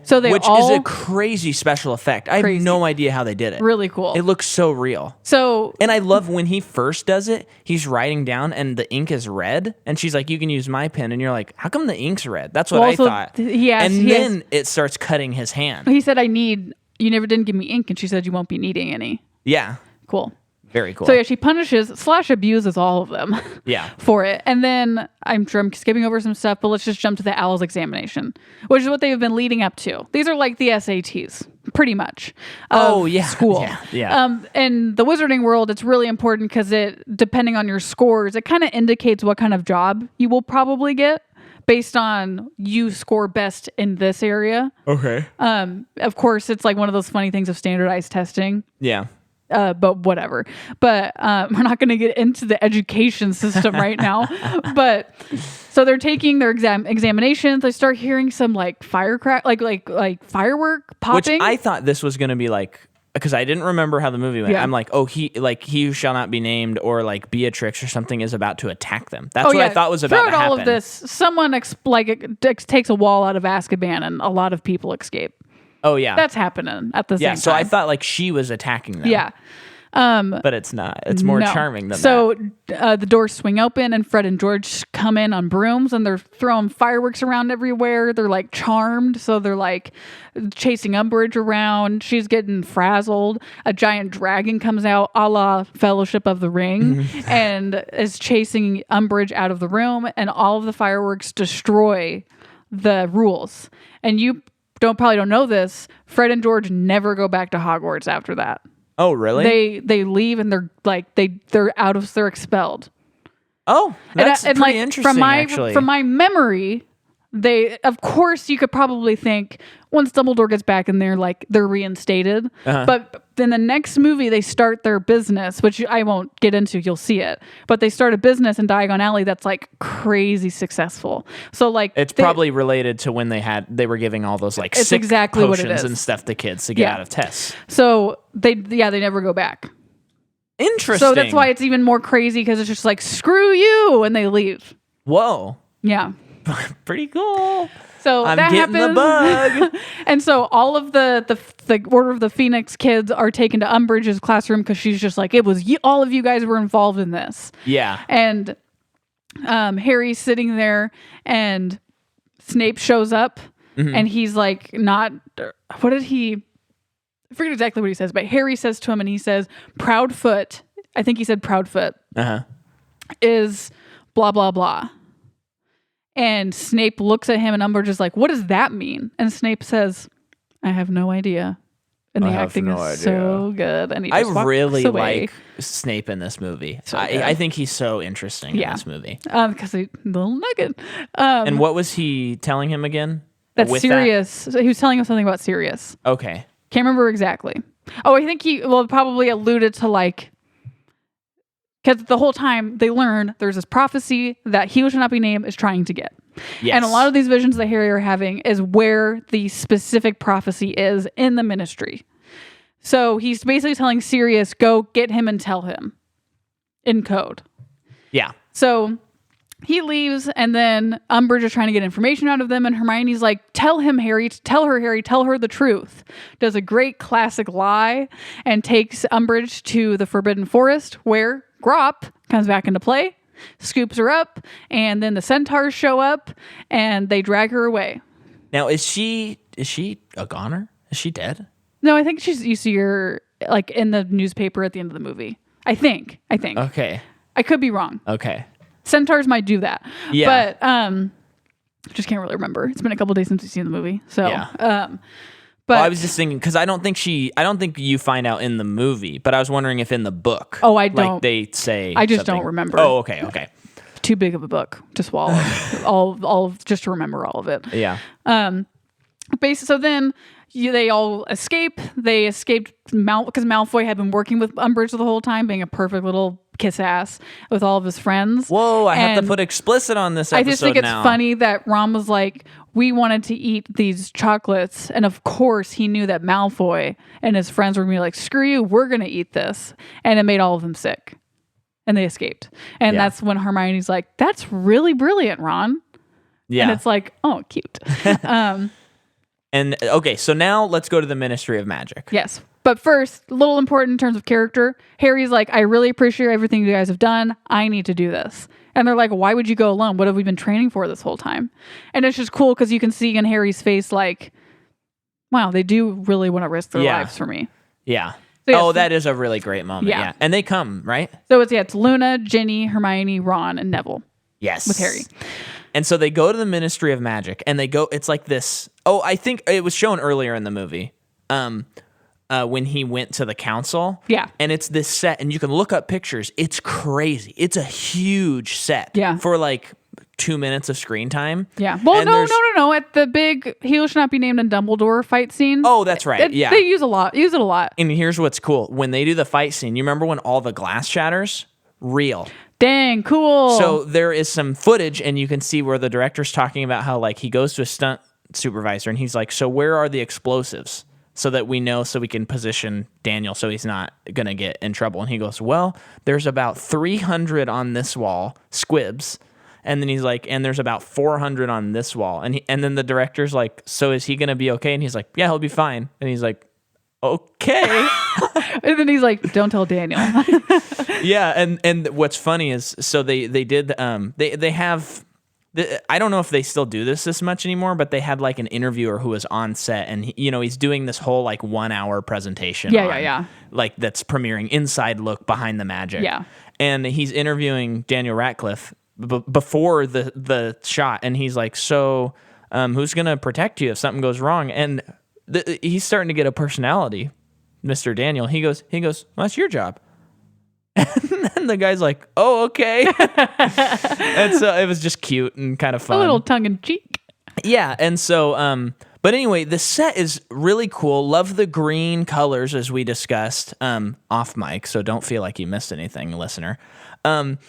So they Which all is a crazy special effect. I have Crazy. no idea how they did it. really cool. It looks so real. So And I love when he first does it, he's writing down and the ink is red. And she's like, you can use my pen. And you're like, how come the ink's red? That's what Well, I also, thought. he has- and he then it starts cutting his hand. he said, I need you never didn't give me ink, and she said you won't be needing any. Yeah. Cool. Very cool. So yeah, she punishes / abuses all of them. Yeah. For it. And then I'm sure I'm skipping over some stuff, but let's just jump to the owl's examination, which is what they've been leading up to. These are like the SATs, pretty much. School. Yeah. In the wizarding world, it's really important because depending on your scores, it kind of indicates what kind of job you will probably get based on you score best in this area. Okay. Of course, it's like one of those funny things of standardized testing. Yeah. But whatever. But we're not going to get into the education system right now. But so they're taking their examinations. They start hearing some like firecrack, like firework popping. Which I thought this was going to be like, because I didn't remember how the movie went. Yeah. I'm like, he who shall not be named, or like Beatrix or something is about to attack them. That's what I thought was about to happen. Throughout all of this, someone takes a wall out of Azkaban, and a lot of people escape. Oh yeah, that's happening at the same time. So I thought like she was attacking them. Yeah. But it's not. It's more charming than that. So the doors swing open and Fred and George come in on brooms and they're throwing fireworks around everywhere. They're like charmed. So they're like chasing Umbridge around. She's getting frazzled. A giant dragon comes out a la Fellowship of the Ring and is chasing Umbridge out of the room, and all of the fireworks destroy the rules. And you probably don't know this. Fred and George never go back to Hogwarts after that. Oh, really? They leave and they're like they're expelled. Oh, that's pretty interesting. Actually, from my memory, of course you could probably think once Dumbledore gets back in there, like they're reinstated. But in the next movie, they start their business, which I won't get into. You'll see it, but they start a business in Diagon Alley that's like crazy successful. So like it's probably related to when they were giving all those like it's sick exactly potions what it is. And stuff to kids to get out of tests. So they never go back. Interesting. So that's why it's even more crazy, because it's just like screw you, and they leave. Whoa. Yeah. Pretty cool. So I'm that getting happens. the bug. And so all of the Order of the Phoenix kids are taken to Umbridge's classroom because she's just like, it was you, all of you guys were involved in this. Yeah. And Harry's sitting there and Snape shows up and he's like, I forget exactly what he says, but Harry says to him and he says, Proudfoot, I think he said Proudfoot, is blah, blah, blah. And Snape looks at him and Umbridge is like, what does that mean? And Snape says, I have no idea. And the acting is so good. And I really like Snape in this movie. So I think he's so interesting in this movie. Because he's a little nugget. And what was he telling him again? That's Sirius. So he was telling him something about Sirius. Okay. Can't remember exactly. Oh, I think he probably alluded to like, because the whole time they learn there's this prophecy that he who shall not be named is trying to get. Yes. And a lot of these visions that Harry are having is where the specific prophecy is in the Ministry. So he's basically telling Sirius, go get him and tell him in code. Yeah. So he leaves, and then Umbridge is trying to get information out of them, and Hermione's like, tell her the truth. Does a great classic lie and takes Umbridge to the Forbidden Forest, where Grop comes back into play, scoops her up, and then the centaurs show up and they drag her away. Now, is she a goner? Is she dead? No, I think you see her like in the newspaper at the end of the movie. I think. Okay. I could be wrong. Okay. Centaurs might do that. Yeah. But just can't really remember. It's been a couple days since we've seen the movie. So yeah. But I was just thinking, because I don't think you find out in the movie, but I was wondering if in the book. Oh, I don't. Like they say. I just don't remember. Oh, okay. Too big of a book to swallow. all just to remember all of it. Yeah. So then they all escape. They escaped because Malfoy had been working with Umbridge the whole time, being a perfect little kiss ass with all of his friends. Whoa, I have to put explicit on this episode now. I just think it's funny that Ron was like, we wanted to eat these chocolates. And of course, he knew that Malfoy and his friends were going to be like, screw you, we're going to eat this. And it made all of them sick. And they escaped. And that's when Hermione's like, that's really brilliant, Ron. Yeah. And it's like, oh, cute. And okay, so now let's go to the Ministry of Magic. Yes. But first, a little important in terms of character. Harry's like, I really appreciate everything you guys have done. I need to do this. And they're like, why would you go alone? What have we been training for this whole time? And it's just cool because you can see in Harry's face, like, Wow, they do really want to risk their Yeah. lives for me. Yeah. So, yes. Oh, that is a really great moment. Yeah. Yeah. And they come, right? So it's Luna, Ginny, Hermione, Ron, and Neville Yes. with Harry. And so they go to the Ministry of Magic, and it's like this. Oh, I think it was shown earlier in the movie. When he went to the council. Yeah. And it's this set, and you can look up pictures. It's crazy. It's a huge set. Yeah. For like 2 minutes of screen time. Yeah. Well, And no. At the big He Who Shall Not Be Named in Dumbledore fight scene. Oh, that's right. Yeah. They use it a lot. And here's what's cool. When they do the fight scene, you remember when all the glass shatters? Real. Dang, cool. So there is some footage, and you can see where the director's talking about how like he goes to a stunt supervisor, and he's like, so where are the explosives? So that we know, so we can position Daniel so he's not going to get in trouble. And he goes, well, there's about 300 on this wall, squibs. And then he's like, and there's about 400 on this wall. And then the director's like, so is he going to be okay? And he's like, yeah, he'll be fine. And he's like, okay. And then he's like, don't tell Daniel. Yeah. And what's funny is, so they did, they have, I don't know if they still do this much anymore, but they had like an interviewer who was on set, and he's doing this whole like 1 hour presentation. Yeah. Like that's premiering inside look behind the magic. Yeah. And he's interviewing Daniel Radcliffe before the shot, and he's like, so who's going to protect you if something goes wrong? And he's starting to get a personality, Mr. Daniel. He goes, well, that's your job. And then the guy's like, oh, okay. And so it was just cute and kind of fun. A little tongue in cheek. Yeah. And so, but anyway, the set is really cool. Love the green colors, as we discussed off mic. So don't feel like you missed anything, listener. And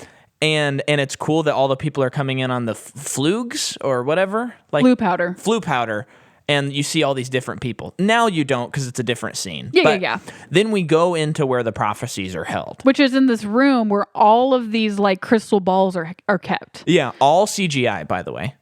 it's cool that all the people are coming in on the flugs or whatever. Like Flue powder. And you see all these different people. Now you don't, because it's a different scene. Yeah. Then we go into where the prophecies are held. Which is in this room where all of these like crystal balls are kept. Yeah, all CGI, by the way.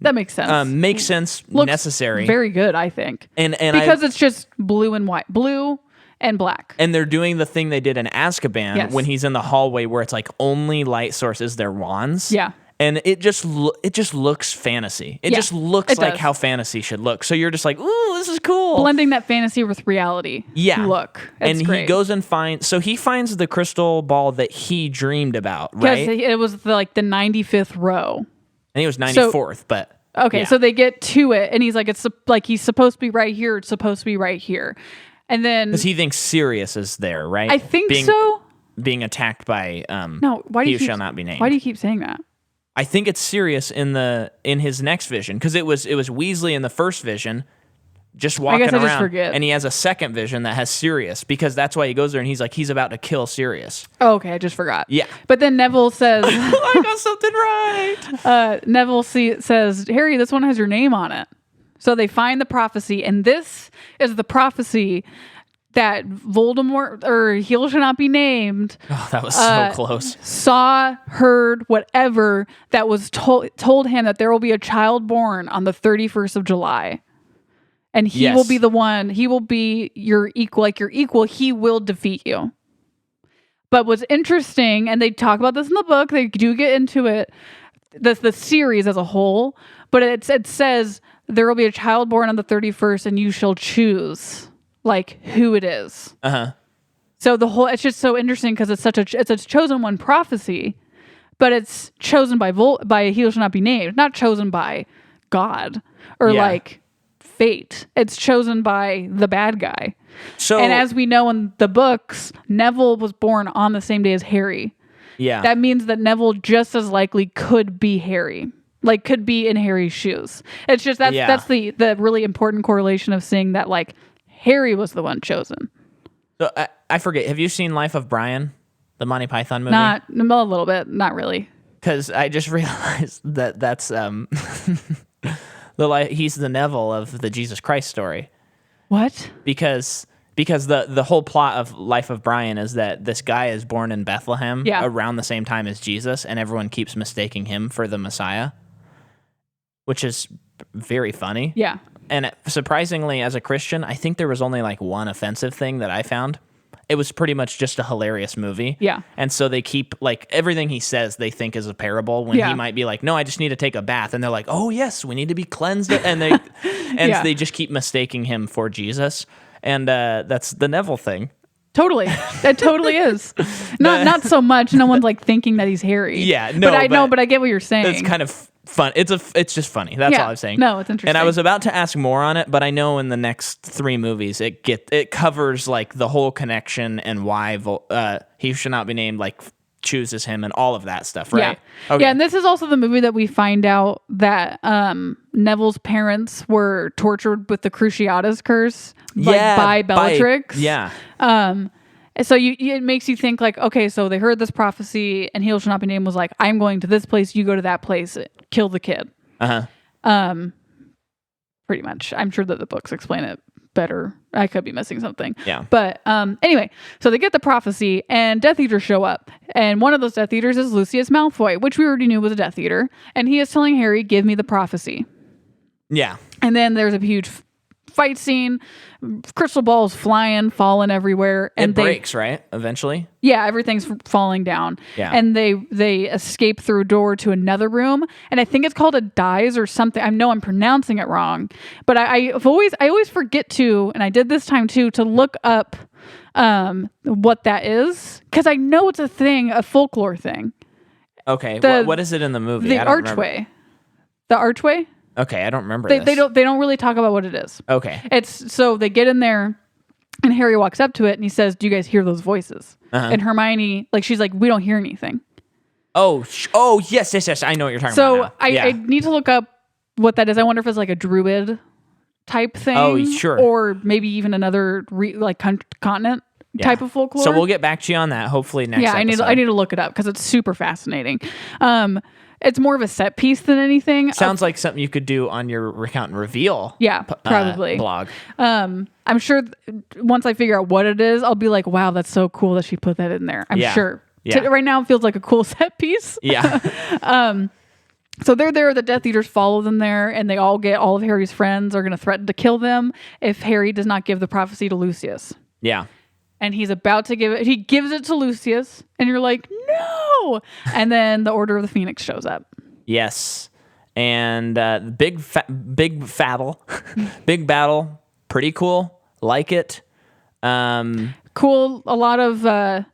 That makes sense. Makes sense, Looks necessary. Very good, I think. And because it's just blue and white. Blue and black. And they're doing the thing they did in Azkaban when he's in the hallway where it's like only light source is their wands. Yeah. And it just looks fantasy. It just looks like how fantasy should look. So you're just like, ooh, this is cool. Blending that fantasy with reality. Yeah. Look. It's great. He goes and finds the crystal ball that he dreamed about, right? Because it was the 95th row. And he was 94th, but... Okay, yeah. so they get to it, and he's like, it's like he's supposed to be right here. It's supposed to be right here. And then... Because he thinks Sirius is there, right? I think so. Being attacked by no, why do He you Who Shall Not Be Named. Why do you keep saying that? I think it's Sirius in his next vision, because it was Weasley in the first vision, just walking around, just forget. And he has a second vision that has Sirius, because that's why he goes there and he's like, he's about to kill Sirius. Oh, okay, I just forgot. Yeah, but then Neville says, I got something right. Neville says, Harry, this one has your name on it. So they find the prophecy, and this is the prophecy that Voldemort, or He Shall Not Be Named, Oh, that was so close. saw, heard, whatever, that was told him that there will be a child born on the 31st of July. And he will be the one, he will be your equal, he will defeat you. But what's interesting, and they talk about this in the book, they do get into it, the series as a whole, but it says there will be a child born on the 31st and you shall choose who it is. So it's just so interesting because it's a chosen one prophecy, but it's chosen by He Shall Not Be Named, not chosen by God or fate. It's chosen by the bad guy. So, and as we know in the books, Neville was born on the same day as Harry. Yeah. That means that Neville just as likely could be Harry. Could be in Harry's shoes. It's just that's the really important correlation of seeing that Harry was the one chosen. So I forget. Have you seen Life of Brian, the Monty Python movie? Not a little bit, not really. Because I just realized that's he's the Neville of the Jesus Christ story. What? Because the whole plot of Life of Brian is that this guy is born in Bethlehem around the same time as Jesus, and everyone keeps mistaking him for the Messiah, which is very funny. Yeah. And surprisingly, as a Christian, I think there was only one offensive thing that I found. it was pretty much just a hilarious movie. Yeah. And so they keep, like, everything he says they think is a parable when he might be like, no, I just need to take a bath. And they're like, oh, yes, we need to be cleansed. And they just keep mistaking him for Jesus. And that's the Neville thing. Totally. That totally is. Not so much. No one's like thinking that he's Harry. Yeah, no. But I get what you're saying. It's kind of fun. It's just funny. That's all I'm saying. No, it's interesting. And I was about to ask more on it, but I know in the next 3 movies it covers like the whole connection and why he should not be named, like chooses him and all of that stuff, right? Yeah. Okay. Yeah, and this is also the movie that we find out that Neville's parents were tortured with the Cruciatus curse by Bellatrix. So it makes you think like, okay, so they heard this prophecy and He Shall Not Be Named was like, I'm going to this place, you go to that place, kill the kid. Pretty much. I'm sure that the books explain it better. I could be missing something. Yeah. But anyway, so they get the prophecy and Death Eaters show up. And one of those Death Eaters is Lucius Malfoy, which we already knew was a Death Eater. And he is telling Harry, give me the prophecy. Yeah. And then there's a huge fight scene, crystal balls flying, falling everywhere, and it breaks, right? Eventually. Yeah, everything's falling down. Yeah. And they escape through a door to another room, and I think it's called a Dies or something. I know I'm pronouncing it wrong, but I always forget to, and I did this time too, to look up what that is, because I know it's a thing, a folklore thing. Okay. What is it in the movie? The archway. Remember. The archway. Okay, I don't remember this. They don't really talk about what it is. Okay. It's so they get in there and Harry walks up to it and he says, "Do you guys hear those voices?" And Hermione, like, she's like, "We don't hear anything." Oh, yes. I know what you're talking about. So I need to look up what that is. I wonder if it's like a druid type thing. Oh, sure. Or maybe even another continent type of folklore. So we'll get back to you on that hopefully next episode. I need to look it up because it's super fascinating. It's more of a set piece than anything. Sounds like something you could do on your Recount and Reveal. Yeah, probably blog. I'm sure once I figure out what it is, I'll be like, wow, that's so cool that she put that in there. I'm sure. Yeah. Right now it feels like a cool set piece. Yeah. So they're there. The Death Eaters follow them there, and they all of Harry's friends are going to threaten to kill them if Harry does not give the prophecy to Lucius. Yeah. And he's about to give it. He gives it to Lucius, and you're like, no. And then the Order of the Phoenix shows up. Yes. And big battle. Big battle. Pretty cool. Like it. Cool. A lot of, what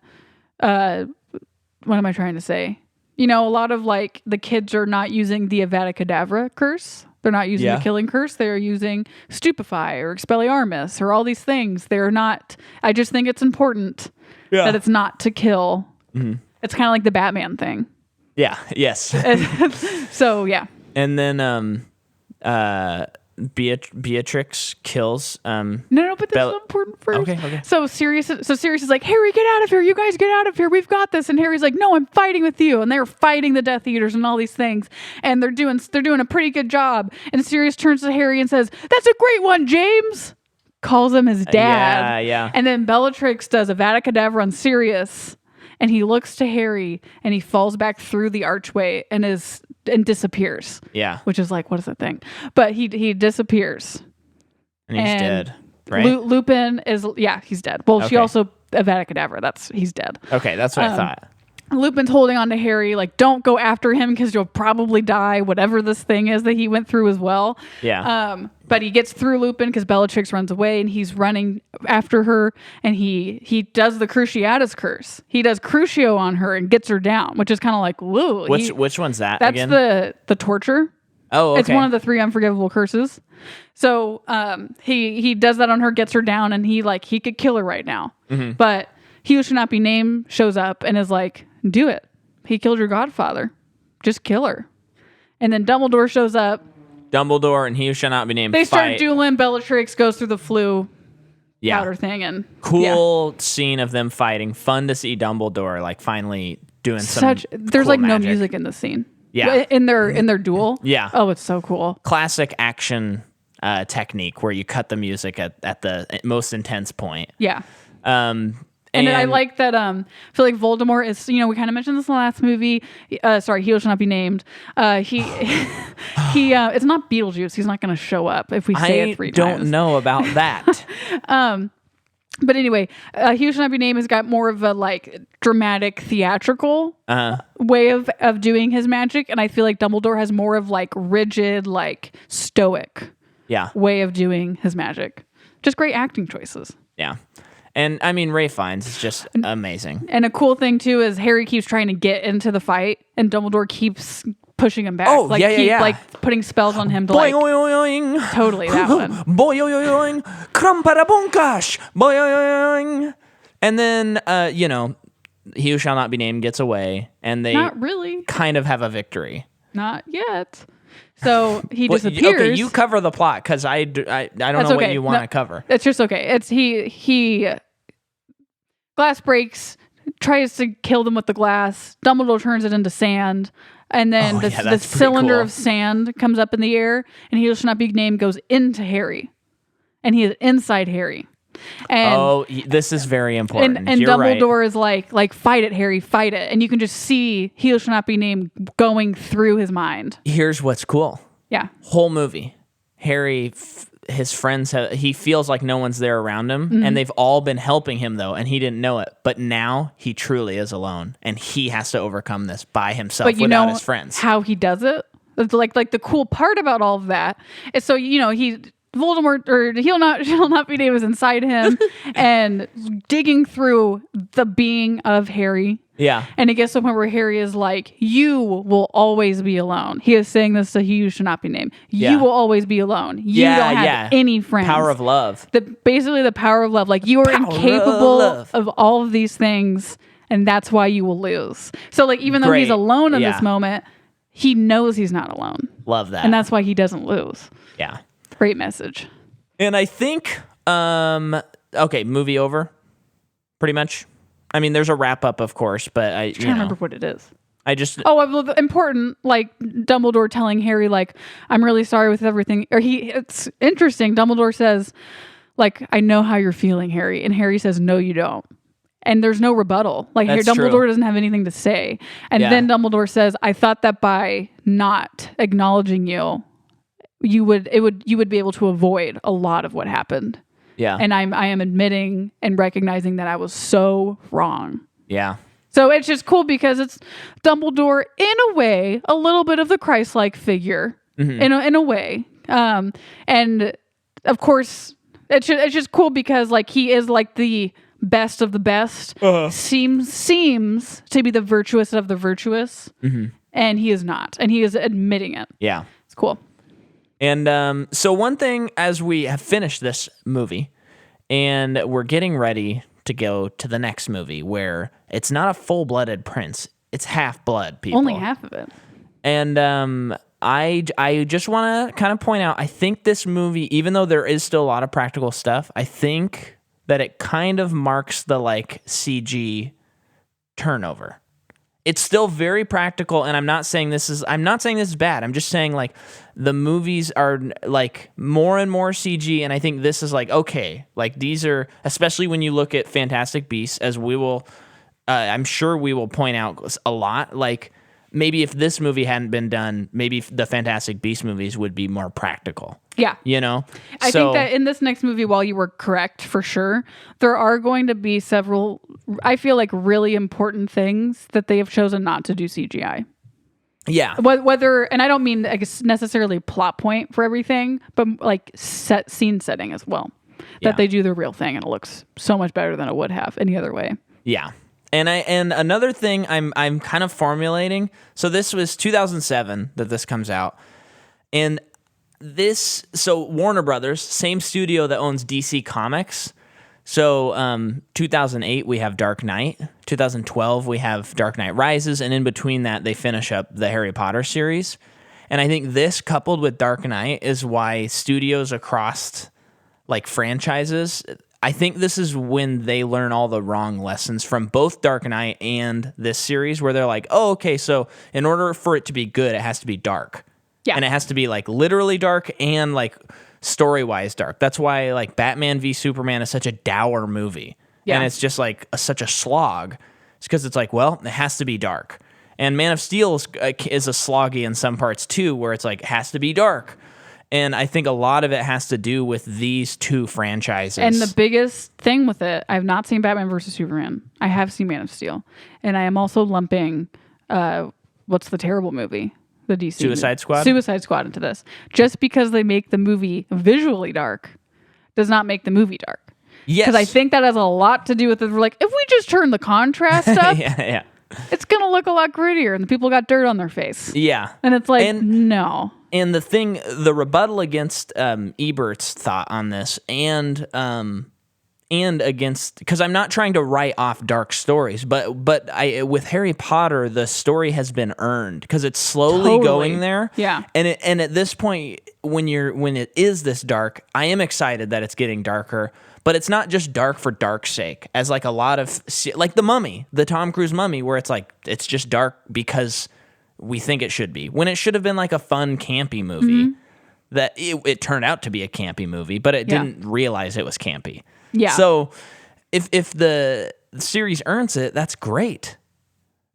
am I trying to say? A lot of like the kids are not using the Avada Kedavra curse. They're not using the killing curse. They're using Stupefy or Expelliarmus or all these things. They're not. I just think it's important that it's not to kill. Mm-hmm. It's kind of like the Batman thing. Yeah. Yes. So yeah. And then Beatrix kills. No, but that's so important first. Okay. So Sirius is like, Harry, get out of here! You guys get out of here! We've got this. And Harry's like, no, I'm fighting with you. And they're fighting the Death Eaters and all these things, and they're doing a pretty good job. And Sirius turns to Harry and says, "That's a great one, James." Calls him his dad. Yeah. And then Bellatrix does Avada Kedavra on Sirius, and he looks to Harry, and he falls back through the archway and disappears. Yeah. Which is like, what is that thing? But he disappears. And he's dead, right? Lupin he's dead. Well, she also Avada Kedavra. He's dead. Okay, that's what I thought. Lupin's holding on to Harry, like, don't go after him because you'll probably die, whatever this thing is that he went through as well. Yeah. But he gets through Lupin because Bellatrix runs away and he's running after her, and he does the Cruciatus curse. He does Crucio on her and gets her down, which is kind of like, woo. Which one's that again? That's the torture. Oh, okay. It's one of the 3 unforgivable curses. So he does that on her, gets her down, and he could kill her right now. Mm-hmm. But He Who Should Not Be Named shows up and is like, do it. He killed your godfather. Just kill her. And then Dumbledore shows up. Dumbledore and He Who Shall Not Be Named They start dueling. Bellatrix goes through the flu powder thing. And cool scene of them fighting. Fun to see Dumbledore finally doing there's cool no magic. music in the scene. Yeah. In their duel. Yeah. Oh, it's so cool. Classic action technique where you cut the music at the most intense point. Yeah. And I like that. I feel like Voldemort is. We kind of mentioned this in the last movie. He Shall Not Be Named. He. It's not Beetlejuice. He's not going to show up if we say it 3 times. I don't know about that. But anyway, He Who Shall Not Be Named has got more of a like dramatic theatrical way of doing his magic. And I feel like Dumbledore has more of like rigid, like stoic way of doing his magic. Just great acting choices. Yeah. And I mean, Ralph Fiennes is just amazing. And a cool thing too is Harry keeps trying to get into the fight and Dumbledore keeps pushing him back. Oh, like, like putting spells on him to boing, like oing, oing. Totally that one. Boing, oing, oing. Crumparaboonkash. Boing, oing. And then He Who Shall Not Be Named gets away, and they not really kind of have a victory. Not yet. So he disappears. Okay, you cover the plot because I don't know what you want to cover. It's just okay. It's he glass breaks, tries to kill them with the glass. Dumbledore turns it into sand. And then the cylinder of sand comes up in the air, and He Who Shall Not Be Named goes into Harry. And he is inside Harry. And this is very important. And You're Dumbledore right. is like, fight it, Harry, fight it. And you can just see He Who Shall Not Be Named going through his mind. Here's what's cool. Yeah. Whole movie. Harry, his friends, he feels like no one's there around him, and they've all been helping him, though, and he didn't know it. But now he truly is alone, and he has to overcome this by himself without his friends. How he does it? It's like the cool part about all of that is so, Voldemort, or He'll not be named, is inside him and digging through the being of Harry. Yeah. And it gets to the point where Harry is like, you will always be alone. He is saying this to He Who Shall Not Be Named. You will always be alone. You don't have any friends. Power of love. Basically the power of love. Like, you are incapable of all of these things, and that's why you will lose. So like, even though he's alone in this moment, he knows he's not alone. Love that. And that's why he doesn't lose. Yeah. Great message. And I think, movie over, pretty much. I mean, there's a wrap up, of course, but I'm trying to remember what it is. Important, like Dumbledore telling Harry, like, I'm really sorry with everything. It's interesting. Dumbledore says, like, I know how you're feeling, Harry. And Harry says, no, you don't. And there's no rebuttal. Like, Dumbledore doesn't have anything to say. And then Dumbledore says, I thought that by not acknowledging you, you would be able to avoid a lot of what happened. Yeah. And I am admitting and recognizing that I was so wrong. Yeah. So it's just cool because it's Dumbledore, in a way, a little bit of the Christ-like figure, in a way. And of course, it's just cool because like he is like the best of the best. Seems to be the virtuous of the virtuous, and he is not, and he is admitting it. Yeah. It's cool. And so one thing, as we have finished this movie and we're getting ready to go to the next movie, where it's not a full-blooded prince, it's half-blood, people. Only half of it. And I just want to kind of point out, I think this movie, even though there is still a lot of practical stuff, I think that it kind of marks the like CG turnover. It's still very practical, and I'm not saying this is bad. I'm just saying like the movies are like more and more CG, and I think this is like, okay, like these are, especially when you look at Fantastic Beasts, as we will, I'm sure we will point out a lot, like maybe if this movie hadn't been done, maybe the Fantastic Beasts movies would be more practical. Yeah. I think that in this next movie, while you were correct for sure, there are going to be several, I feel like, really important things that they have chosen not to do CGI. Yeah. Whether, and I don't mean I guess necessarily plot point for everything, but like scene setting as well. That they do the real thing and it looks so much better than it would have any other way. Yeah. And another thing I'm kind of formulating. So this was 2007 that this comes out. And so Warner Brothers, same studio that owns DC Comics. So 2008 we have Dark Knight. 2012 we have Dark Knight Rises, and in between that they finish up the Harry Potter series. And I think this, coupled with Dark Knight, is why studios across like franchises, I think this is when they learn all the wrong lessons from both Dark Knight and this series, where they're like, oh, okay, so in order for it to be good, it has to be dark. Yeah. And it has to be like literally dark and like story-wise dark. That's why like Batman v Superman is such a dour movie. Yeah. And it's just like such a slog. It's because it's like, well, it has to be dark. And Man of Steel is a sloggy in some parts too, where it's like, it has to be dark. And I think a lot of it has to do with these two franchises. And the biggest thing with it, I've not seen Batman versus Superman. I have seen Man of Steel. And I am also lumping, what's the terrible movie? The DC Suicide Squad? Suicide Squad into this. Just because they make the movie visually dark does not make the movie dark. Yes. Because I think that has a lot to do with it. We're like, if we just turn the contrast up, yeah. it's going to look a lot grittier and the people got dirt on their face. Yeah. And it's like, no. And the rebuttal against Ebert's thought on this and against, because I'm not trying to write off dark stories, but with Harry Potter, the story has been earned because it's slowly going there. Yeah. And at this point, when it is this dark, I am excited that it's getting darker, but it's not just dark for dark's sake, as like a lot of, like The Mummy, the Tom Cruise Mummy, where it's like, it's just dark because we think it should be, when it should have been like a fun, campy movie. That it turned out to be a campy movie, but it didn't realize it was campy. Yeah. So if the series earns it, that's great.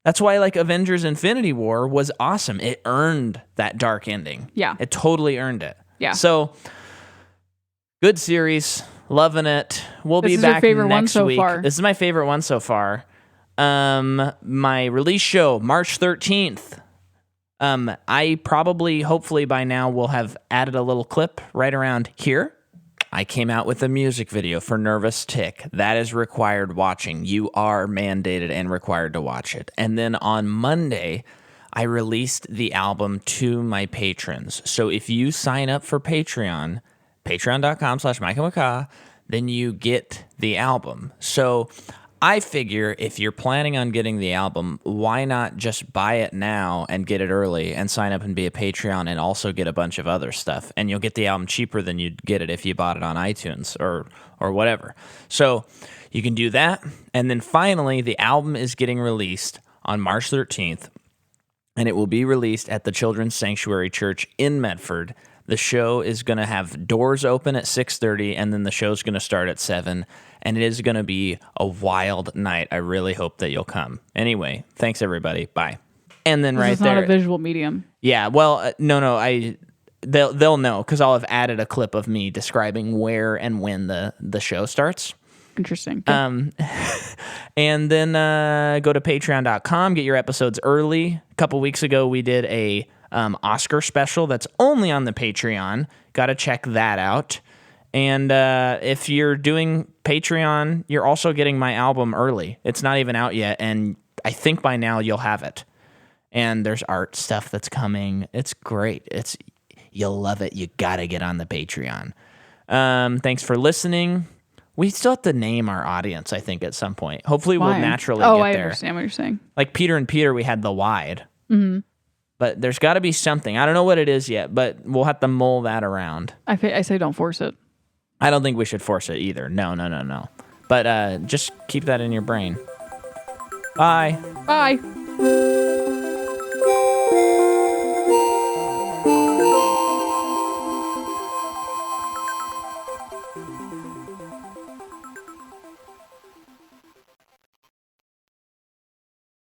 That's why like Avengers Infinity War was awesome. It earned that dark ending. Yeah. It totally earned it. Yeah. So good series. Loving it. We'll be back your favorite one next so week. far? This is my favorite one so far. My release show, March 13th. I probably, hopefully by now, will have added a little clip right around here. I came out with a music video for Nervous Tick. That is required watching. You are mandated and required to watch it. And then on Monday, I released the album to my patrons. So if you sign up for Patreon, patreon.com/MICAH, then you get the album. So I figure if you're planning on getting the album, why not just buy it now and get it early and sign up and be a Patreon and also get a bunch of other stuff? And you'll get the album cheaper than you'd get it if you bought it on iTunes or whatever. So you can do that. And then finally, the album is getting released on March 13th, and it will be released at the Children's Sanctuary Church in Medford. The show is going to have doors open at 6:30, and then the show's going to start at 7, and it is going to be a wild night. I really hope that you'll come. Anyway, thanks, everybody. Bye. And then This is not a visual medium. Yeah, well, no, they'll know because I'll have added a clip of me describing where and when the show starts. Interesting. And then go to patreon.com, get your episodes early. A couple weeks ago, we did a Oscar special that's only on the Patreon. Got to check that out. And if you're doing Patreon, you're also getting my album early. It's not even out yet, and I think by now you'll have it. And there's art stuff that's coming. It's great. You'll love it. You got to get on the Patreon. Thanks for listening. We still have to name our audience, I think, at some point. Hopefully we'll naturally get there. I understand what you're saying. Like Peter and Peter, we had the wide. Mm-hmm. But there's got to be something. I don't know what it is yet, but we'll have to mull that around. I say don't force it. I don't think we should force it either. No. But just keep that in your brain. Bye. Bye.